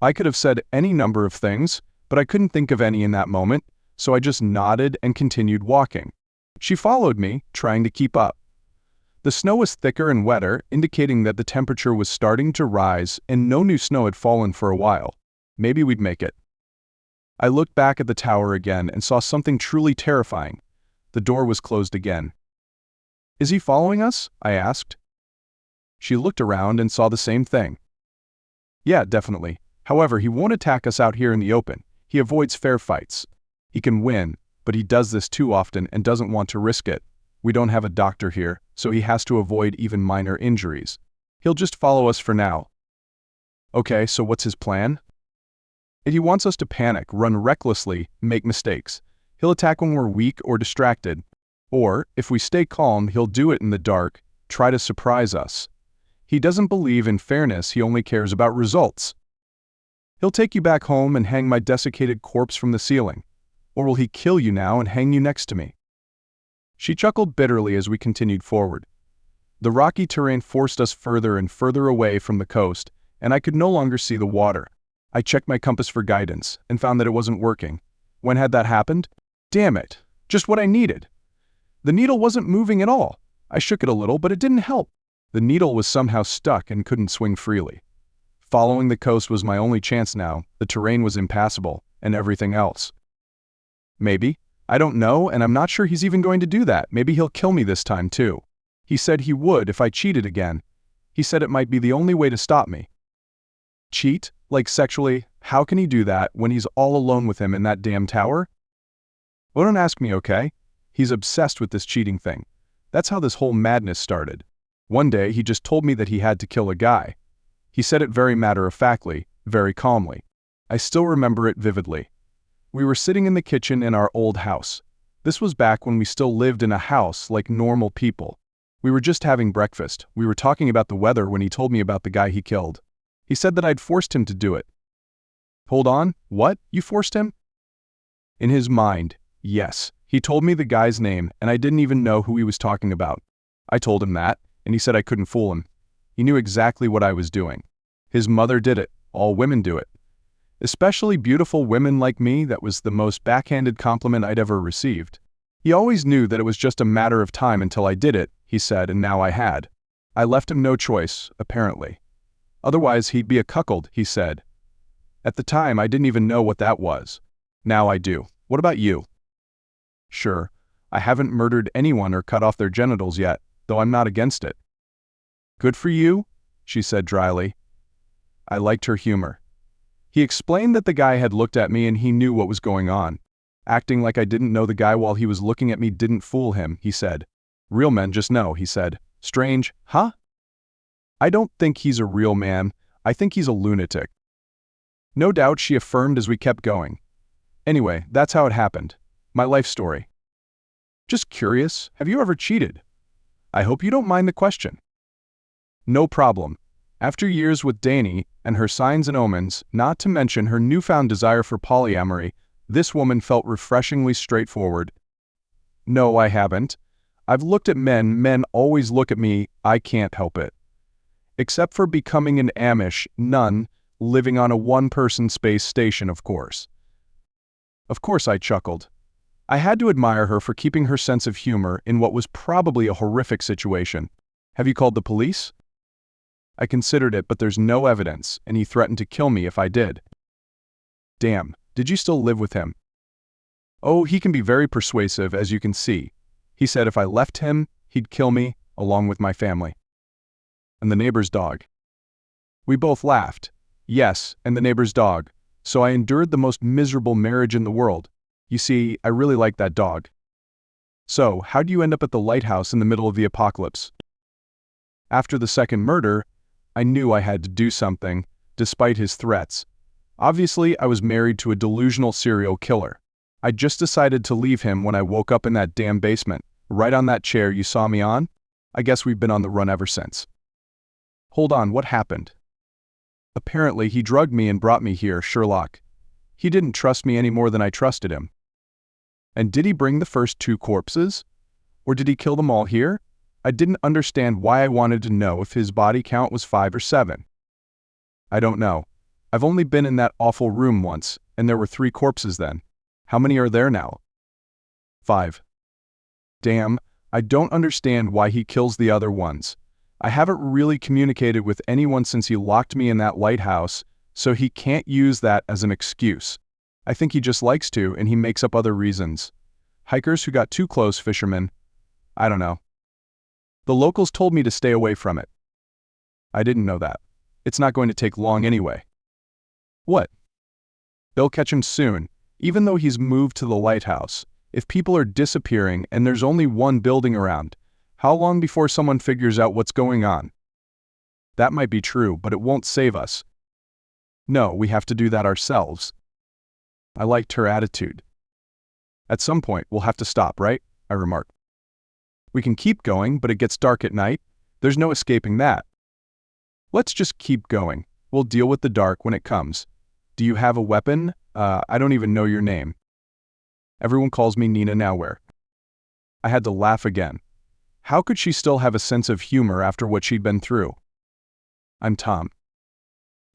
I could have said any number of things, but I couldn't think of any in that moment, so I just nodded and continued walking. She followed me, trying to keep up. The snow was thicker and wetter, indicating that the temperature was starting to rise and no new snow had fallen for a while. Maybe we'd make it. I looked back at the tower again and saw something truly terrifying. The door was closed again. Is he following us? I asked. She looked around and saw the same thing. Yeah, definitely. However, he won't attack us out here in the open. He avoids fair fights. He can win, but he does this too often and doesn't want to risk it. We don't have a doctor here, so he has to avoid even minor injuries. He'll just follow us for now. Okay, so what's his plan? If he wants us to panic, run recklessly, make mistakes. He'll attack when we're weak or distracted. Or, if we stay calm, he'll do it in the dark, try to surprise us. He doesn't believe in fairness, he only cares about results. He'll take you back home and hang my desiccated corpse from the ceiling. Or will he kill you now and hang you next to me? She chuckled bitterly as we continued forward. The rocky terrain forced us further and further away from the coast, and I could no longer see the water. I checked my compass for guidance and found that it wasn't working. When had that happened? Damn it, just what I needed. The needle wasn't moving at all. I shook it a little, but it didn't help. The needle was somehow stuck and couldn't swing freely. Following the coast was my only chance now. The terrain was impassable, and everything else. Maybe. I don't know, and I'm not sure he's even going to do that. Maybe he'll kill me this time, too. He said he would if I cheated again. He said it might be the only way to stop me. Cheat? Like sexually? How can he do that when he's all alone with him in that damn tower? Well, don't ask me, okay? He's obsessed with this cheating thing. That's how this whole madness started. One day, he just told me that he had to kill a guy. He said it very matter-of-factly, very calmly. I still remember it vividly. We were sitting in the kitchen in our old house. This was back when we still lived in a house like normal people. We were just having breakfast. We were talking about the weather when he told me about the guy he killed. He said that I'd forced him to do it. Hold on, what? You forced him? In his mind, yes. He told me the guy's name, and I didn't even know who he was talking about. I told him that, and he said I couldn't fool him. He knew exactly what I was doing. His mother did it. All women do it. Especially beautiful women like me. That was the most backhanded compliment I'd ever received. He always knew that it was just a matter of time until I did it, he said, and now I had. I left him no choice, apparently. Otherwise he'd be a cuckold, he said. At the time, I didn't even know what that was. Now I do. What about you? Sure, I haven't murdered anyone or cut off their genitals yet, though I'm not against it. Good for you, she said dryly. I liked her humor. He explained that the guy had looked at me and he knew what was going on. Acting like I didn't know the guy while he was looking at me didn't fool him, he said. Real men just know, he said. Strange, huh? I don't think he's a real man. I think he's a lunatic. No doubt, she affirmed as we kept going. Anyway, that's how it happened. My life story. Just curious, have you ever cheated? I hope you don't mind the question. No problem. After years with Dani and her signs and omens, not to mention her newfound desire for polyamory, this woman felt refreshingly straightforward. No, I haven't. I've looked at men, men always look at me, I can't help it. Except for becoming an Amish nun, living on a one-person space station, of course. Of course, I chuckled. I had to admire her for keeping her sense of humor in what was probably a horrific situation. Have you called the police? I considered it, but there's no evidence, and he threatened to kill me if I did. Damn, did you still live with him? Oh, he can be very persuasive, as you can see. He said if I left him, he'd kill me, along with my family. And the neighbor's dog. We both laughed. Yes, and the neighbor's dog. So I endured the most miserable marriage in the world. You see, I really like that dog. So, how do you end up at the lighthouse in the middle of the apocalypse? After the second murder, I knew I had to do something, despite his threats. Obviously, I was married to a delusional serial killer. I just decided to leave him when I woke up in that damn basement, right on that chair you saw me on. I guess we've been on the run ever since. Hold on, what happened? Apparently, he drugged me and brought me here, Sherlock. He didn't trust me any more than I trusted him. And did he bring the first 2 corpses? Or did he kill them all here? I didn't understand why I wanted to know if his body count was 5 or 7. I don't know. I've only been in that awful room once, and there were 3 corpses then. How many are there now? 5. Damn, I don't understand why he kills the other ones. I haven't really communicated with anyone since he locked me in that lighthouse, so he can't use that as an excuse. I think he just likes to, and he makes up other reasons. Hikers who got too close, fishermen. I don't know. The locals told me to stay away from it. I didn't know that. It's not going to take long anyway. What? They'll catch him soon, even though he's moved to the lighthouse. If people are disappearing and there's only one building around, how long before someone figures out what's going on? That might be true, but it won't save us. No, we have to do that ourselves. I liked her attitude. At some point, we'll have to stop, right? I remarked. We can keep going, but it gets dark at night. There's no escaping that. Let's just keep going. We'll deal with the dark when it comes. Do you have a weapon? I don't even know your name. Everyone calls me Nina Nowhere. I had to laugh again. How could she still have a sense of humor after what she'd been through? I'm Tom.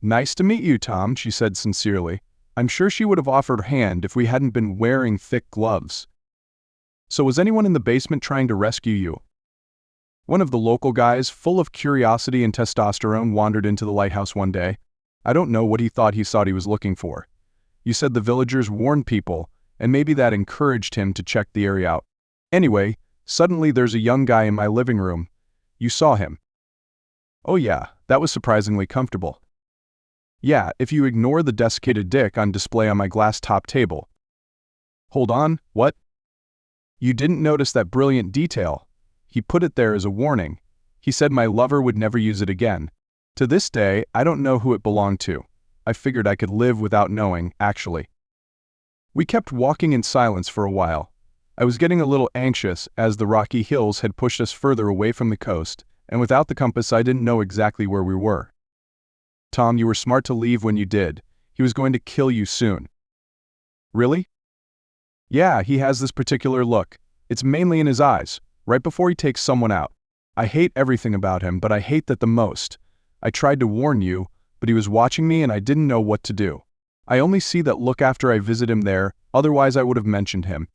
Nice to meet you, Tom, she said sincerely. I'm sure she would have offered her hand if we hadn't been wearing thick gloves. So was anyone in the basement trying to rescue you? One of the local guys, full of curiosity and testosterone, wandered into the lighthouse one day. I don't know what he thought he was looking for. You said the villagers warned people, and maybe that encouraged him to check the area out. Anyway, suddenly there's a young guy in my living room. You saw him. Oh yeah, that was surprisingly comfortable. Yeah, if you ignore the desiccated dick on display on my glass-top table. Hold on, what? You didn't notice that brilliant detail. He put it there as a warning. He said my lover would never use it again. To this day, I don't know who it belonged to. I figured I could live without knowing, actually. We kept walking in silence for a while. I was getting a little anxious as the rocky hills had pushed us further away from the coast, and without the compass I didn't know exactly where we were. Tom, you were smart to leave when you did. He was going to kill you soon. Really? Yeah, he has this particular look. It's mainly in his eyes, right before he takes someone out. I hate everything about him, but I hate that the most. I tried to warn you, but he was watching me and I didn't know what to do. I only see that look after I visit him there, otherwise I would have mentioned him.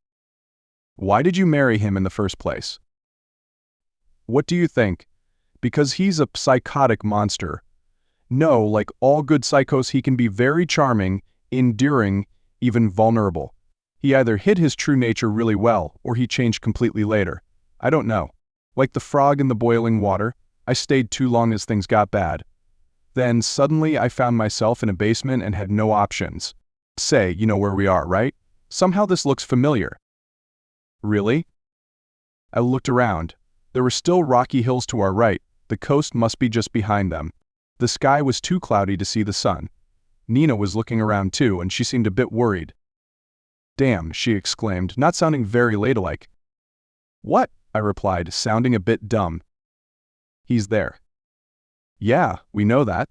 Why did you marry him in the first place? What do you think? Because he's a psychotic monster. No, like all good psychos, he can be very charming, endearing, even vulnerable. He either hid his true nature really well, or he changed completely later. I don't know. Like the frog in the boiling water, I stayed too long as things got bad. Then suddenly I found myself in a basement and had no options. Say, you know where we are, right? Somehow this looks familiar. Really? I looked around. There were still rocky hills to our right. The coast must be just behind them. The sky was too cloudy to see the sun. Nina was looking around too, and she seemed a bit worried. Damn, she exclaimed, not sounding very ladylike. What? I replied, sounding a bit dumb. He's there. Yeah, we know that.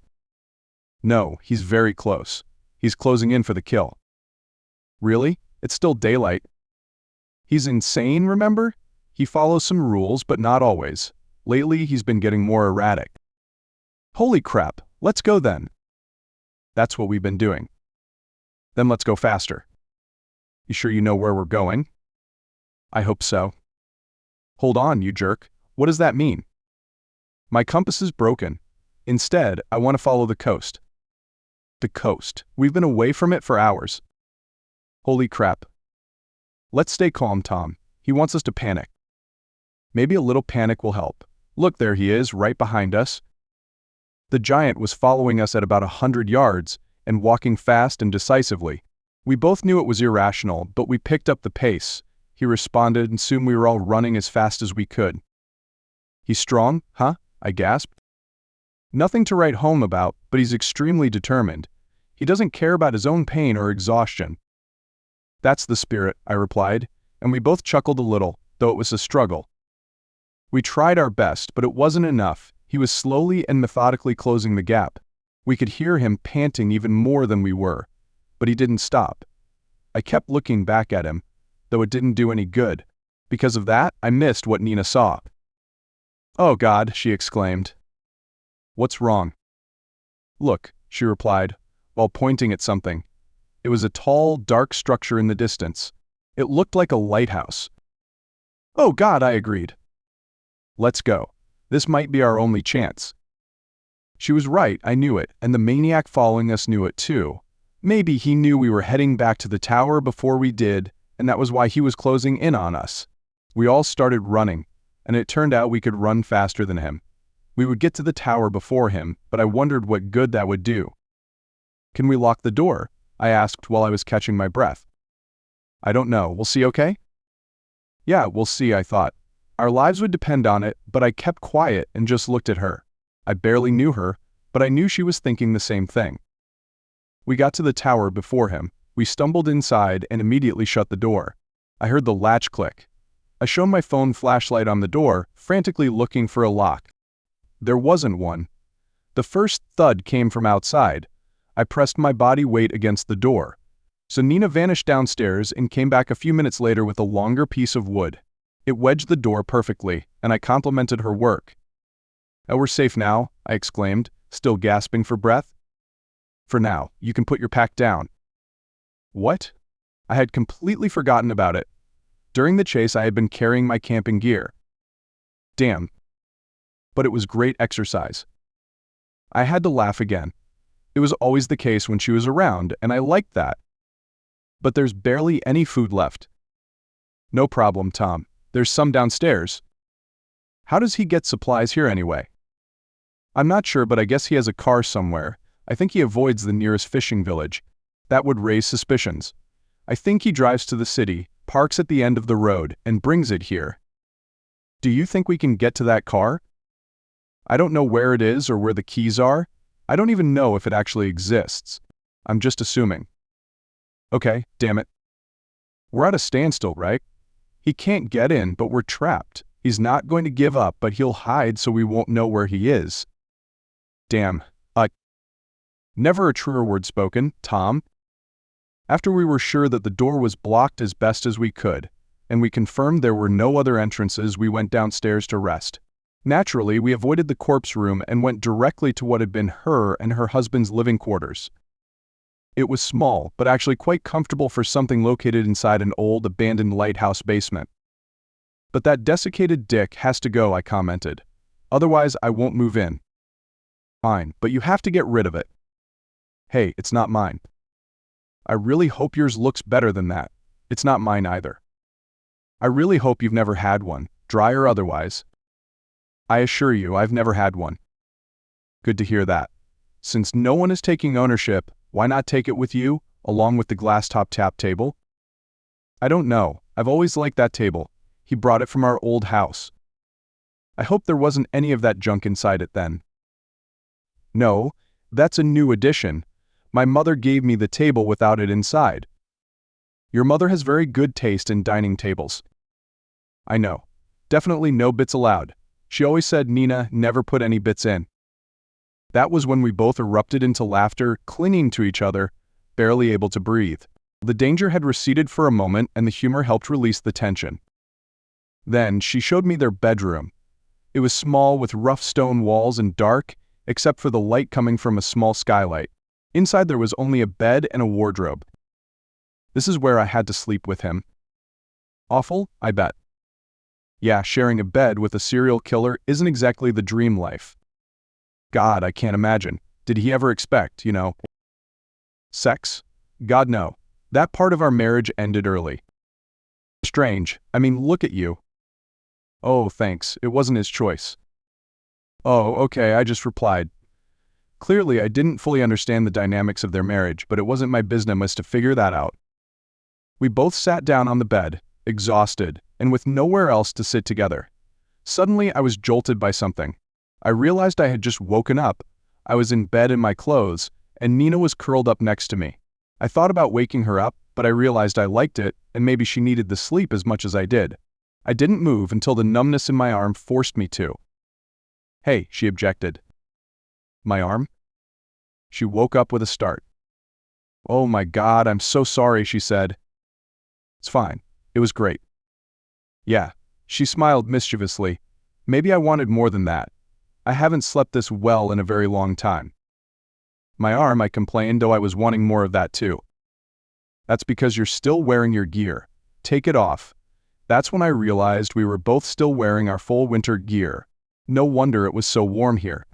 No, he's very close. He's closing in for the kill. Really? It's still daylight. He's insane, remember? He follows some rules, but not always. Lately, he's been getting more erratic. Holy crap, let's go then. That's what we've been doing. Then let's go faster. You sure you know where we're going? I hope so. Hold on, you jerk. What does that mean? My compass is broken. Instead, I want to follow the coast. The coast. We've been away from it for hours. Holy crap. Let's stay calm, Tom. He wants us to panic. Maybe a little panic will help. Look, there he is, right behind us. The giant was following us at about 100 yards and walking fast and decisively. We both knew it was irrational, but we picked up the pace. He responded, and soon we were all running as fast as we could. He's strong, huh? I gasped. Nothing to write home about, but he's extremely determined. He doesn't care about his own pain or exhaustion. That's the spirit, I replied, and we both chuckled a little, though it was a struggle. We tried our best, but it wasn't enough. He was slowly and methodically closing the gap. We could hear him panting even more than we were, but he didn't stop. I kept looking back at him, though it didn't do any good. Because of that, I missed what Nina saw. Oh God, she exclaimed. What's wrong? Look, she replied, while pointing at something. It was a tall, dark structure in the distance. It looked like a lighthouse. Oh God, I agreed. Let's go. This might be our only chance. She was right, I knew it, and the maniac following us knew it too. Maybe he knew we were heading back to the tower before we did, and that was why he was closing in on us. We all started running, and it turned out we could run faster than him. We would get to the tower before him, but I wondered what good that would do. Can we lock the door? I asked while I was catching my breath. I don't know, we'll see, okay? Yeah, we'll see, I thought. Our lives would depend on it, but I kept quiet and just looked at her. I barely knew her, but I knew she was thinking the same thing. We got to the tower before him. We stumbled inside and immediately shut the door. I heard the latch click. I shone my phone flashlight on the door, frantically looking for a lock. There wasn't one. The first thud came from outside. I pressed my body weight against the door. So Nina vanished downstairs and came back a few minutes later with a longer piece of wood. It wedged the door perfectly, and I complimented her work. Oh, we're safe now, I exclaimed, still gasping for breath. For now, you can put your pack down. What? I had completely forgotten about it. During the chase, I had been carrying my camping gear. Damn. But it was great exercise. I had to laugh again. It was always the case when she was around, and I liked that. But there's barely any food left. No problem, Tom. There's some downstairs. How does he get supplies here anyway? I'm not sure, but I guess he has a car somewhere. I think he avoids the nearest fishing village. That would raise suspicions. I think he drives to the city, parks at the end of the road, and brings it here. Do you think we can get to that car? I don't know where it is or where the keys are. I don't even know if it actually exists. I'm just assuming. Okay, damn it. We're at a standstill, right? He can't get in, but we're trapped. He's not going to give up, but he'll hide so we won't know where he is. Damn. Never a truer word spoken, Tom. After we were sure that the door was blocked as best as we could, and we confirmed there were no other entrances, we went downstairs to rest. Naturally, we avoided the corpse room and went directly to what had been her and her husband's living quarters. It was small, but actually quite comfortable for something located inside an old, abandoned lighthouse basement. "But that desiccated dick has to go," I commented. "Otherwise, I won't move in." "Fine, but you have to get rid of it." "Hey, it's not mine." "I really hope yours looks better than that." "It's not mine either." "I really hope you've never had one, dry or otherwise." "I assure you, I've never had one." "Good to hear that. Since no one is taking ownership, why not take it with you, along with the glass-top tap table?" "I don't know. I've always liked that table. He brought it from our old house." "I hope there wasn't any of that junk inside it then." "No, that's a new addition. My mother gave me the table without it inside." "Your mother has very good taste in dining tables." "I know. Definitely no bits allowed. She always said Nina never put any bits in." That was when we both erupted into laughter, clinging to each other, barely able to breathe. The danger had receded for a moment, and the humor helped release the tension. Then she showed me their bedroom. It was small, with rough stone walls and dark, except for the light coming from a small skylight. Inside there was only a bed and a wardrobe. "This is where I had to sleep with him." "Awful, I bet." "Yeah, sharing a bed with a serial killer isn't exactly the dream life." "God, I can't imagine. Did he ever expect, sex?" "God, no. That part of our marriage ended early." "Strange. I mean, look at you." "Oh, thanks. It wasn't his choice." "Oh, okay," I just replied. Clearly, I didn't fully understand the dynamics of their marriage, but it wasn't my business to figure that out. We both sat down on the bed, exhausted, and with nowhere else to sit together. Suddenly, I was jolted by something. I realized I had just woken up. I was in bed in my clothes, and Nina was curled up next to me. I thought about waking her up, but I realized I liked it, and maybe she needed the sleep as much as I did. I didn't move until the numbness in my arm forced me to. "Hey," she objected. "My arm?" She woke up with a start. "Oh my God, I'm so sorry," she said. "It's fine. It was great." "Yeah." She smiled mischievously. "Maybe I wanted more than that. I haven't slept this well in a very long time." "My arm," I complained, though I was wanting more of that too. "That's because you're still wearing your gear. Take it off." That's when I realized we were both still wearing our full winter gear. No wonder it was so warm here.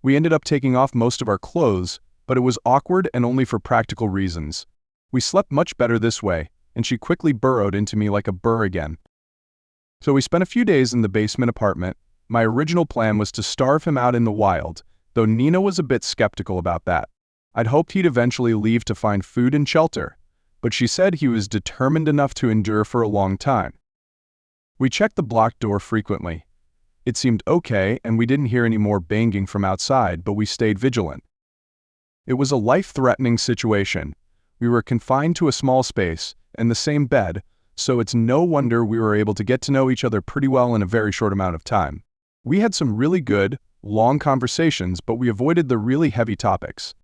We ended up taking off most of our clothes, but it was awkward and only for practical reasons. We slept much better this way, and she quickly burrowed into me like a burr again. So we spent a few days in the basement apartment. My original plan was to starve him out in the wild, though Nina was a bit skeptical about that. I'd hoped he'd eventually leave to find food and shelter, but she said he was determined enough to endure for a long time. We checked the blocked door frequently. It seemed okay, and we didn't hear any more banging from outside, but we stayed vigilant. It was a life-threatening situation. We were confined to a small space and the same bed, so it's no wonder we were able to get to know each other pretty well in a very short amount of time. We had some really good, long conversations, but we avoided the really heavy topics.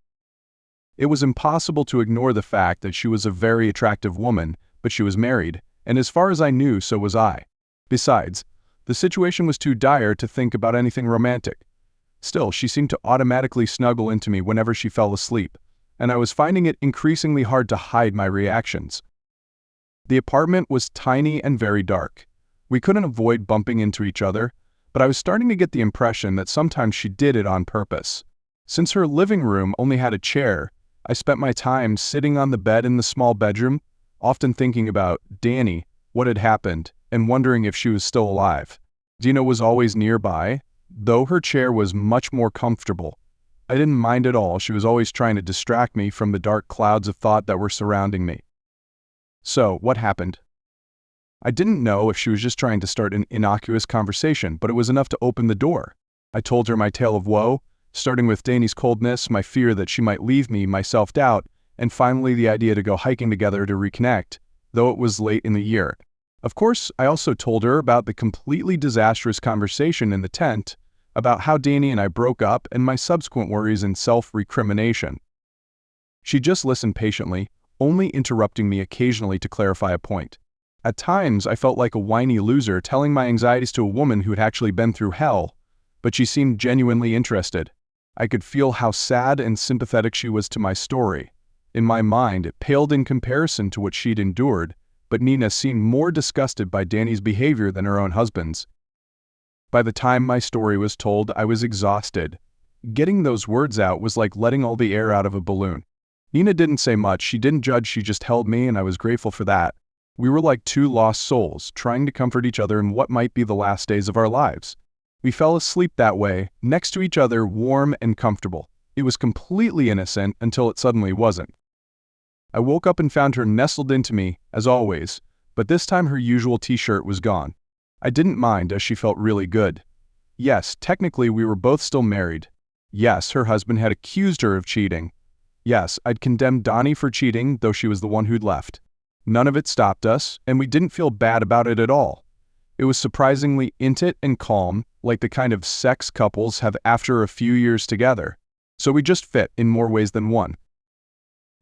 It was impossible to ignore the fact that she was a very attractive woman, but she was married, and as far as I knew, so was I. Besides, the situation was too dire to think about anything romantic. Still, she seemed to automatically snuggle into me whenever she fell asleep, and I was finding it increasingly hard to hide my reactions. The apartment was tiny and very dark. We couldn't avoid bumping into each other, but I was starting to get the impression that sometimes she did it on purpose. Since her living room only had a chair, I spent my time sitting on the bed in the small bedroom, often thinking about Danny, what had happened, and wondering if she was still alive. Dina was always nearby, though her chair was much more comfortable. I didn't mind at all. She was always trying to distract me from the dark clouds of thought that were surrounding me. So, what happened? I didn't know if she was just trying to start an innocuous conversation, but it was enough to open the door. I told her my tale of woe, starting with Danny's coldness, my fear that she might leave me, my self-doubt, and finally the idea to go hiking together to reconnect, though it was late in the year. Of course, I also told her about the completely disastrous conversation in the tent, about how Danny and I broke up and my subsequent worries and self-recrimination. She just listened patiently, only interrupting me occasionally to clarify a point. At times, I felt like a whiny loser telling my anxieties to a woman who had actually been through hell, but she seemed genuinely interested. I could feel how sad and sympathetic she was to my story. In my mind, it paled in comparison to what she'd endured, but Nina seemed more disgusted by Danny's behavior than her own husband's. By the time my story was told, I was exhausted. Getting those words out was like letting all the air out of a balloon. Nina didn't say much, she didn't judge, she just held me, and I was grateful for that. We were like two lost souls, trying to comfort each other in what might be the last days of our lives. We fell asleep that way, next to each other, warm and comfortable. It was completely innocent until it suddenly wasn't. I woke up and found her nestled into me, as always, but this time her usual t-shirt was gone. I didn't mind, as she felt really good. Yes, technically we were both still married. Yes, her husband had accused her of cheating. Yes, I'd condemned Donnie for cheating, though she was the one who'd left. None of it stopped us, and we didn't feel bad about it at all. It was surprisingly intimate and calm, like the kind of sex couples have after a few years together. So we just fit in more ways than one.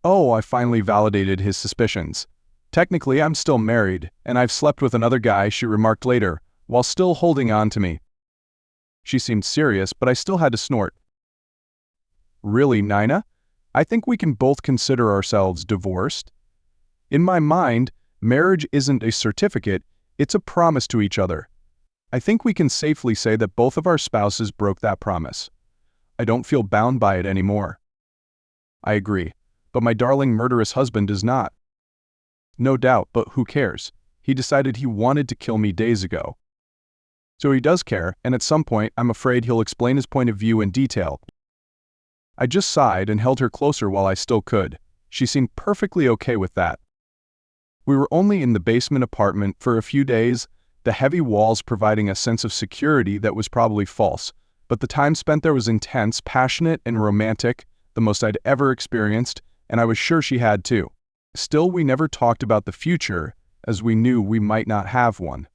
Oh, I finally validated his suspicions. Technically, I'm still married, and I've slept with another guy, she remarked later, while still holding on to me. She seemed serious, but I still had to snort. Really, Nina? I think we can both consider ourselves divorced. In my mind, marriage isn't a certificate, it's a promise to each other. I think we can safely say that both of our spouses broke that promise. I don't feel bound by it anymore. I agree, but my darling murderous husband does not. No doubt, but who cares? He decided he wanted to kill me days ago. So he does care, and at some point I'm afraid he'll explain his point of view in detail. I just sighed and held her closer while I still could. She seemed perfectly okay with that. We were only in the basement apartment for a few days, the heavy walls providing a sense of security that was probably false, but the time spent there was intense, passionate, and romantic, the most I'd ever experienced, and I was sure she had too. Still, we never talked about the future, as we knew we might not have one.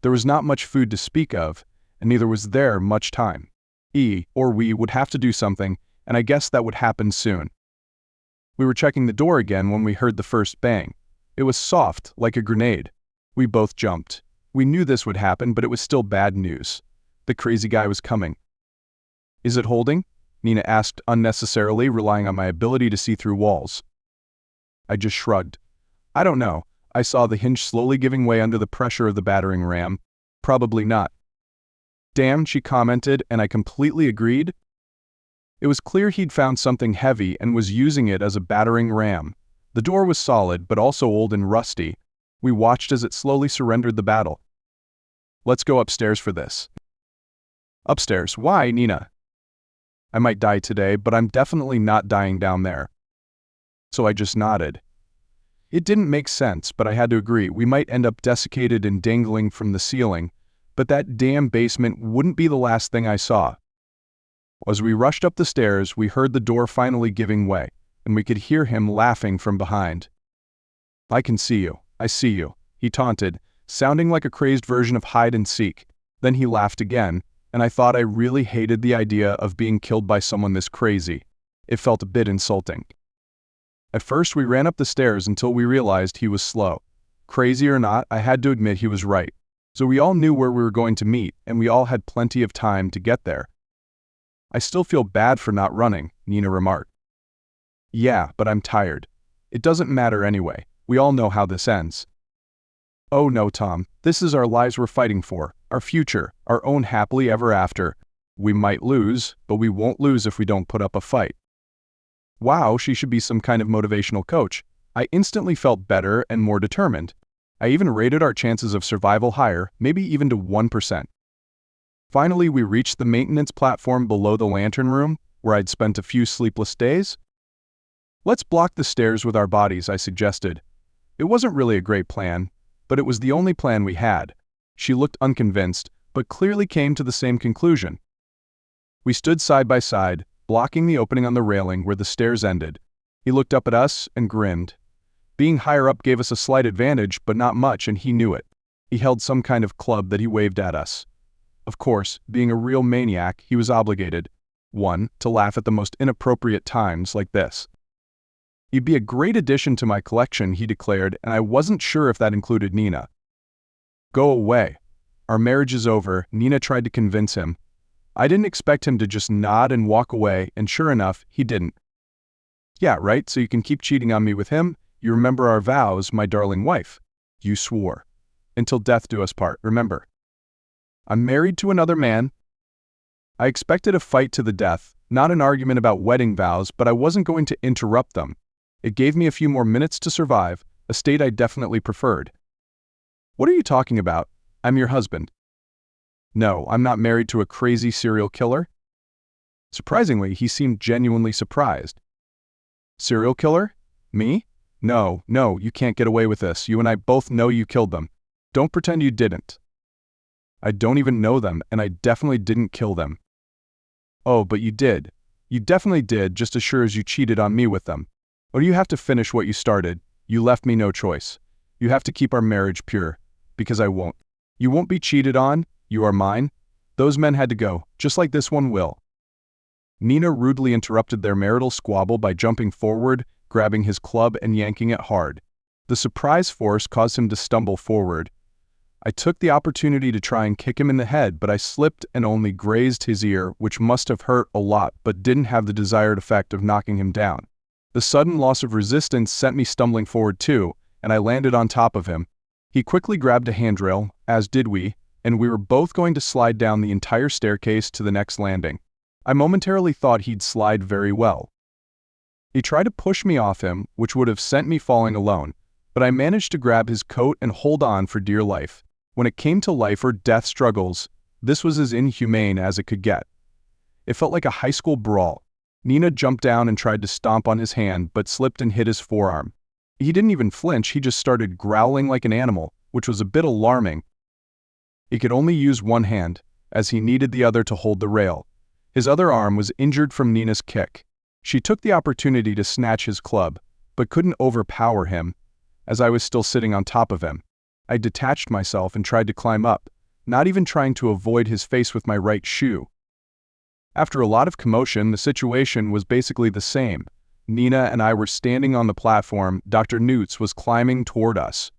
There was not much food to speak of, and neither was there much time. We would have to do something, and I guessed that would happen soon. We were checking the door again when we heard the first bang. It was soft, like a grenade. We both jumped. We knew this would happen, but it was still bad news. The crazy guy was coming. Is it holding? Nina asked unnecessarily, relying on my ability to see through walls. I just shrugged. I don't know. I saw the hinge slowly giving way under the pressure of the battering ram. Probably not. Damn, she commented, and I completely agreed. It was clear he'd found something heavy and was using it as a battering ram. The door was solid, but also old and rusty. We watched as it slowly surrendered the battle. Let's go upstairs for this. Upstairs? Why, Nina? I might die today, but I'm definitely not dying down there. So I just nodded. It didn't make sense, but I had to agree. We might end up desiccated and dangling from the ceiling, but that damn basement wouldn't be the last thing I saw. As we rushed up the stairs, we heard the door finally giving way, and we could hear him laughing from behind. I can see you. I see you, he taunted, sounding like a crazed version of hide and seek. Then he laughed again, and I thought I really hated the idea of being killed by someone this crazy. It felt a bit insulting. At first we ran up the stairs until we realized he was slow. Crazy or not, I had to admit he was right. So we all knew where we were going to meet, and we all had plenty of time to get there. I still feel bad for not running, Nina remarked. Yeah, but I'm tired. It doesn't matter anyway. We all know how this ends. Oh no, Tom. This is our lives we're fighting for. Our future. Our own happily ever after. We might lose, but we won't lose if we don't put up a fight. Wow, she should be some kind of motivational coach. I instantly felt better and more determined. I even rated our chances of survival higher, maybe even to 1%. Finally, we reached the maintenance platform below the lantern room, where I'd spent a few sleepless days. Let's block the stairs with our bodies, I suggested. It wasn't really a great plan, but it was the only plan we had. She looked unconvinced, but clearly came to the same conclusion. We stood side by side, blocking the opening on the railing where the stairs ended. He looked up at us and grinned. Being higher up gave us a slight advantage, but not much, and he knew it. He held some kind of club that he waved at us. Of course, being a real maniac, he was obligated. 1. To laugh at the most inappropriate times like this. "You'd be a great addition to my collection," he declared, and I wasn't sure if that included Nina. "Go away. Our marriage is over," Nina tried to convince him. I didn't expect him to just nod and walk away, and sure enough, he didn't. "Yeah, right, so you can keep cheating on me with him? You remember our vows, my darling wife. You swore. Until death do us part, remember. I'm married to another man." I expected a fight to the death, not an argument about wedding vows, but I wasn't going to interrupt them. It gave me a few more minutes to survive, a state I definitely preferred. "What are you talking about? I'm your husband." "No, I'm not married to a crazy serial killer." Surprisingly, he seemed genuinely surprised. "Serial killer? Me? No, you can't get away with this. You and I both know you killed them. Don't pretend you didn't." "I don't even know them, and I definitely didn't kill them." "Oh, but you did. You definitely did, just as sure as you cheated on me with them. Or you have to finish what you started. You left me no choice. You have to keep our marriage pure. Because I won't. You won't be cheated on. You are mine. Those men had to go, just like this one will." Nina rudely interrupted their marital squabble by jumping forward, grabbing his club and yanking it hard. The surprise force caused him to stumble forward. I took the opportunity to try and kick him in the head, but I slipped and only grazed his ear, which must have hurt a lot but didn't have the desired effect of knocking him down. The sudden loss of resistance sent me stumbling forward too, and I landed on top of him. He quickly grabbed a handrail, as did we, and we were both going to slide down the entire staircase to the next landing. I momentarily thought he'd slide very well. He tried to push me off him, which would have sent me falling alone, but I managed to grab his coat and hold on for dear life. When it came to life or death struggles, this was as inhumane as it could get. It felt like a high school brawl. Nina jumped down and tried to stomp on his hand, but slipped and hit his forearm. He didn't even flinch, he just started growling like an animal, which was a bit alarming. He could only use one hand, as he needed the other to hold the rail. His other arm was injured from Nina's kick. She took the opportunity to snatch his club, but couldn't overpower him, as I was still sitting on top of him. I detached myself and tried to climb up, not even trying to avoid his face with my right shoe. After a lot of commotion, the situation was basically the same. Nina and I were standing on the platform. Dr. Newts was climbing toward us.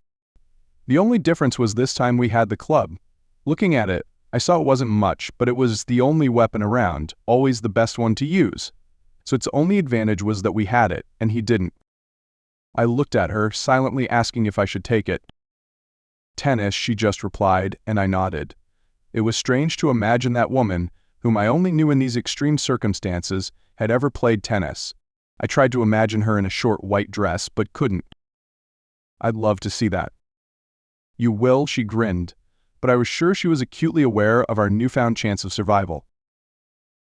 The only difference was this time we had the club. Looking at it, I saw it wasn't much, but it was the only weapon around, always the best one to use. So its only advantage was that we had it, and he didn't. I looked at her, silently asking if I should take it. "Tennis," she just replied, and I nodded. It was strange to imagine that woman, whom I only knew in these extreme circumstances, had ever played tennis. I tried to imagine her in a short white dress, but couldn't. "I'd love to see that." "You will," she grinned, but I was sure she was acutely aware of our newfound chance of survival.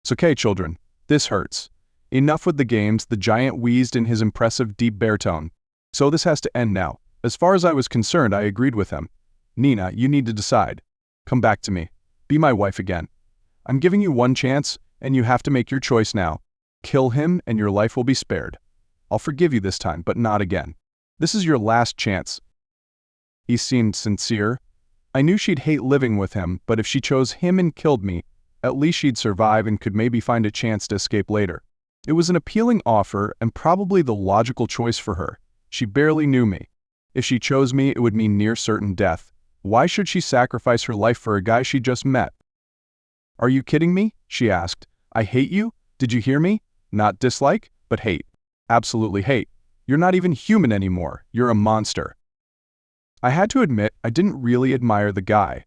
"It's okay, children. This hurts. Enough with the games," the giant wheezed in his impressive deep baritone. "So this has to end now." As far as I was concerned, I agreed with him. "Nina, you need to decide. Come back to me. Be my wife again. I'm giving you one chance, and you have to make your choice now. Kill him, and your life will be spared. I'll forgive you this time, but not again. This is your last chance." He seemed sincere. I knew she'd hate living with him, but if she chose him and killed me, at least she'd survive and could maybe find a chance to escape later. It was an appealing offer and probably the logical choice for her. She barely knew me. If she chose me, it would mean near certain death. Why should she sacrifice her life for a guy she just met? "Are you kidding me?" she asked. "I hate you? Did you hear me? Not dislike, but hate. Absolutely hate. You're not even human anymore. You're a monster." I had to admit, I didn't really admire the guy.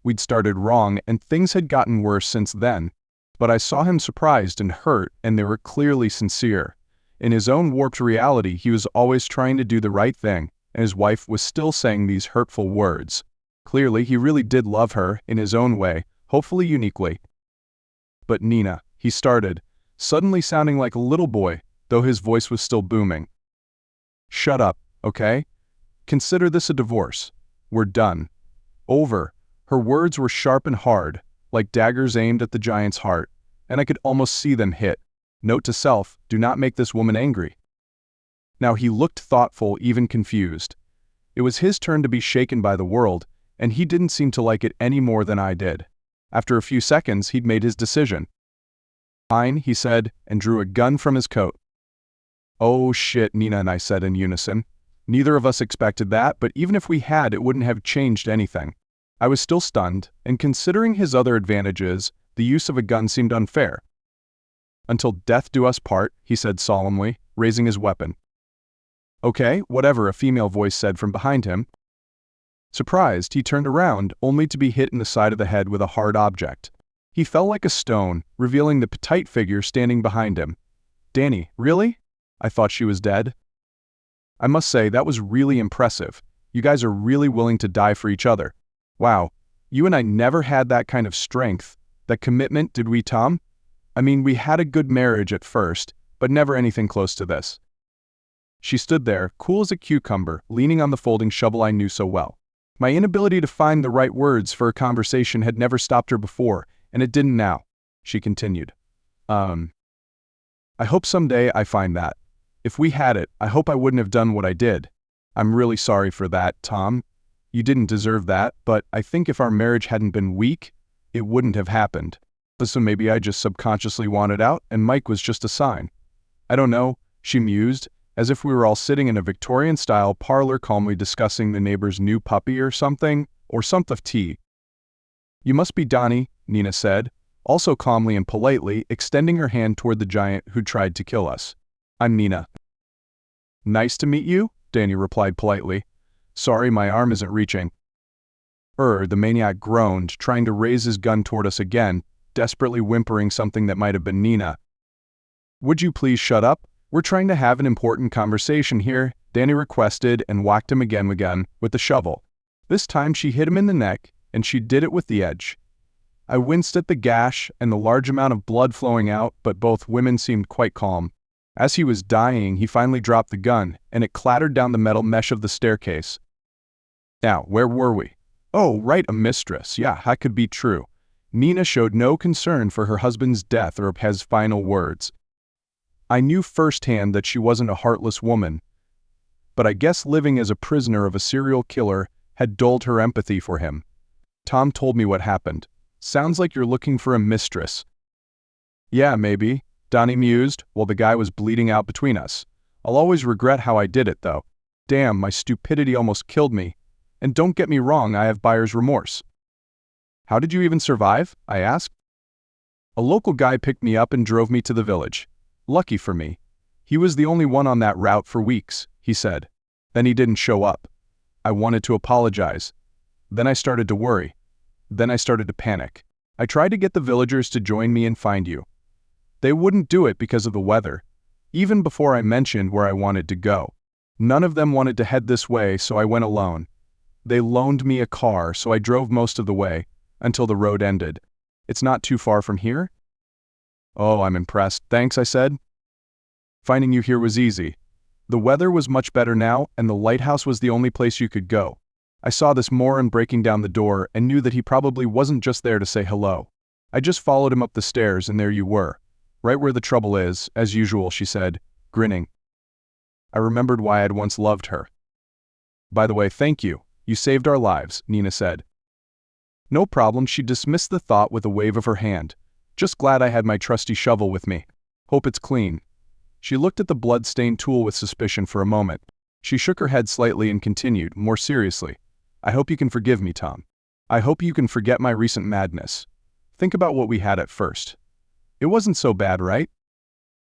We'd started wrong, and things had gotten worse since then. But I saw him surprised and hurt, and they were clearly sincere. In his own warped reality, he was always trying to do the right thing, and his wife was still saying these hurtful words. Clearly, he really did love her, in his own way, hopefully uniquely. "But Nina," he started, suddenly sounding like a little boy, though his voice was still booming. "Shut up, okay? Consider this a divorce. We're done. Over." Her words were sharp and hard, like daggers aimed at the giant's heart, and I could almost see them hit. Note to self, do not make this woman angry. Now he looked thoughtful, even confused. It was his turn to be shaken by the world, and he didn't seem to like it any more than I did. After a few seconds, he'd made his decision. "Fine," he said, and drew a gun from his coat. "Oh shit," Nina and I said in unison. Neither of us expected that, but even if we had, it wouldn't have changed anything. I was still stunned, and considering his other advantages, the use of a gun seemed unfair. "Until death do us part," he said solemnly, raising his weapon. "Okay, whatever," a female voice said from behind him. Surprised, he turned around, only to be hit in the side of the head with a hard object. He fell like a stone, revealing the petite figure standing behind him. "Danny, really? I thought she was dead." "I must say, that was really impressive. You guys are really willing to die for each other. Wow, you and I never had that kind of strength, that commitment, did we, Tom? I mean, we had a good marriage at first, but never anything close to this." She stood there, cool as a cucumber, leaning on the folding shovel I knew so well. My inability to find the right words for a conversation had never stopped her before, and it didn't now. She continued. I hope someday I find that. If we had it, I hope I wouldn't have done what I did. I'm really sorry for that, Tom. You didn't deserve that, but I think if our marriage hadn't been weak, it wouldn't have happened. So maybe I just subconsciously wanted out, and Mike was just a sign. I don't know, she mused, as if we were all sitting in a Victorian-style parlor calmly discussing the neighbor's new puppy or something of tea. "You must be Donnie," Nina said, also calmly and politely, extending her hand toward the giant who tried to kill us. "I'm Nina." "Nice to meet you," Danny replied politely. "Sorry, my arm isn't reaching." The maniac groaned, trying to raise his gun toward us again, desperately whimpering something that might have been Nina. "Would you please shut up? We're trying to have an important conversation here," Danny requested and whacked him again with the shovel. This time she hit him in the neck, and she did it with the edge. I winced at the gash and the large amount of blood flowing out, but both women seemed quite calm. As he was dying, he finally dropped the gun, and it clattered down the metal mesh of the staircase. Now, where were we? Oh, right, a mistress. Yeah, that could be true. Nina showed no concern for her husband's death or his final words. I knew firsthand that she wasn't a heartless woman, but I guess living as a prisoner of a serial killer had dulled her empathy for him. "Tom told me what happened. Sounds like you're looking for a mistress." "Yeah, maybe," Donnie mused, while the guy was bleeding out between us. "I'll always regret how I did it, though. Damn, my stupidity almost killed me. And don't get me wrong, I have buyer's remorse." "How did you even survive?" I asked. "A local guy picked me up and drove me to the village. Lucky for me. He was the only one on that route for weeks," he said. "Then he didn't show up. I wanted to apologize. Then I started to worry. Then I started to panic. I tried to get the villagers to join me and find you. They wouldn't do it because of the weather, even before I mentioned where I wanted to go. None of them wanted to head this way, so I went alone. They loaned me a car, so I drove most of the way, until the road ended. It's not too far from here?" "Oh, I'm impressed. Thanks," I said. "Finding you here was easy. The weather was much better now, and the lighthouse was the only place you could go. I saw this moron breaking down the door and knew that he probably wasn't just there to say hello. I just followed him up the stairs, and there you were. Right where the trouble is, as usual," she said, grinning. I remembered why I'd once loved her. "By the way, thank you. You saved our lives," Nina said. "No problem," she dismissed the thought with a wave of her hand. "Just glad I had my trusty shovel with me. Hope it's clean." She looked at the blood-stained tool with suspicion for a moment. She shook her head slightly and continued, more seriously. "I hope you can forgive me, Tom. I hope you can forget my recent madness. Think about what we had at first. It wasn't so bad, right?"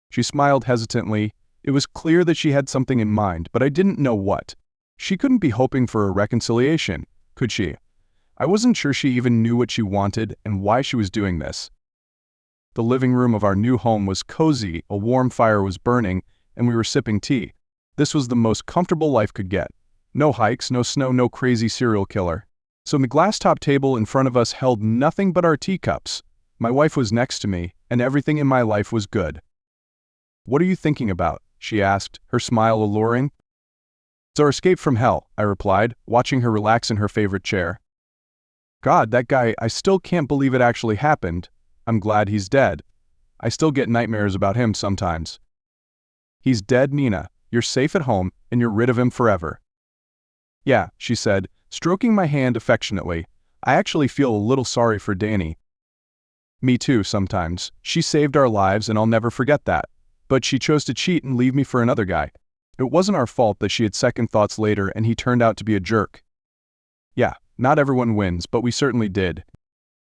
She smiled hesitantly. It was clear that she had something in mind, but I didn't know what. She couldn't be hoping for a reconciliation, could she? I wasn't sure she even knew what she wanted and why she was doing this. The living room of our new home was cozy, a warm fire was burning, and we were sipping tea. This was the most comfortable life could get. No hikes, no snow, no crazy serial killer. So the glass-top table in front of us held nothing but our teacups. My wife was next to me, and everything in my life was good. "What are you thinking about?" she asked, her smile alluring. "It's our escape from hell," I replied, watching her relax in her favorite chair. "God, that guy, I still can't believe it actually happened. I'm glad he's dead. I still get nightmares about him sometimes." "He's dead, Nina. You're safe at home, and you're rid of him forever." "Yeah," she said, stroking my hand affectionately. "I actually feel a little sorry for Danny. Me too, sometimes. She saved our lives and I'll never forget that. But she chose to cheat and leave me for another guy. It wasn't our fault that she had second thoughts later and he turned out to be a jerk. Yeah, not everyone wins, but we certainly did.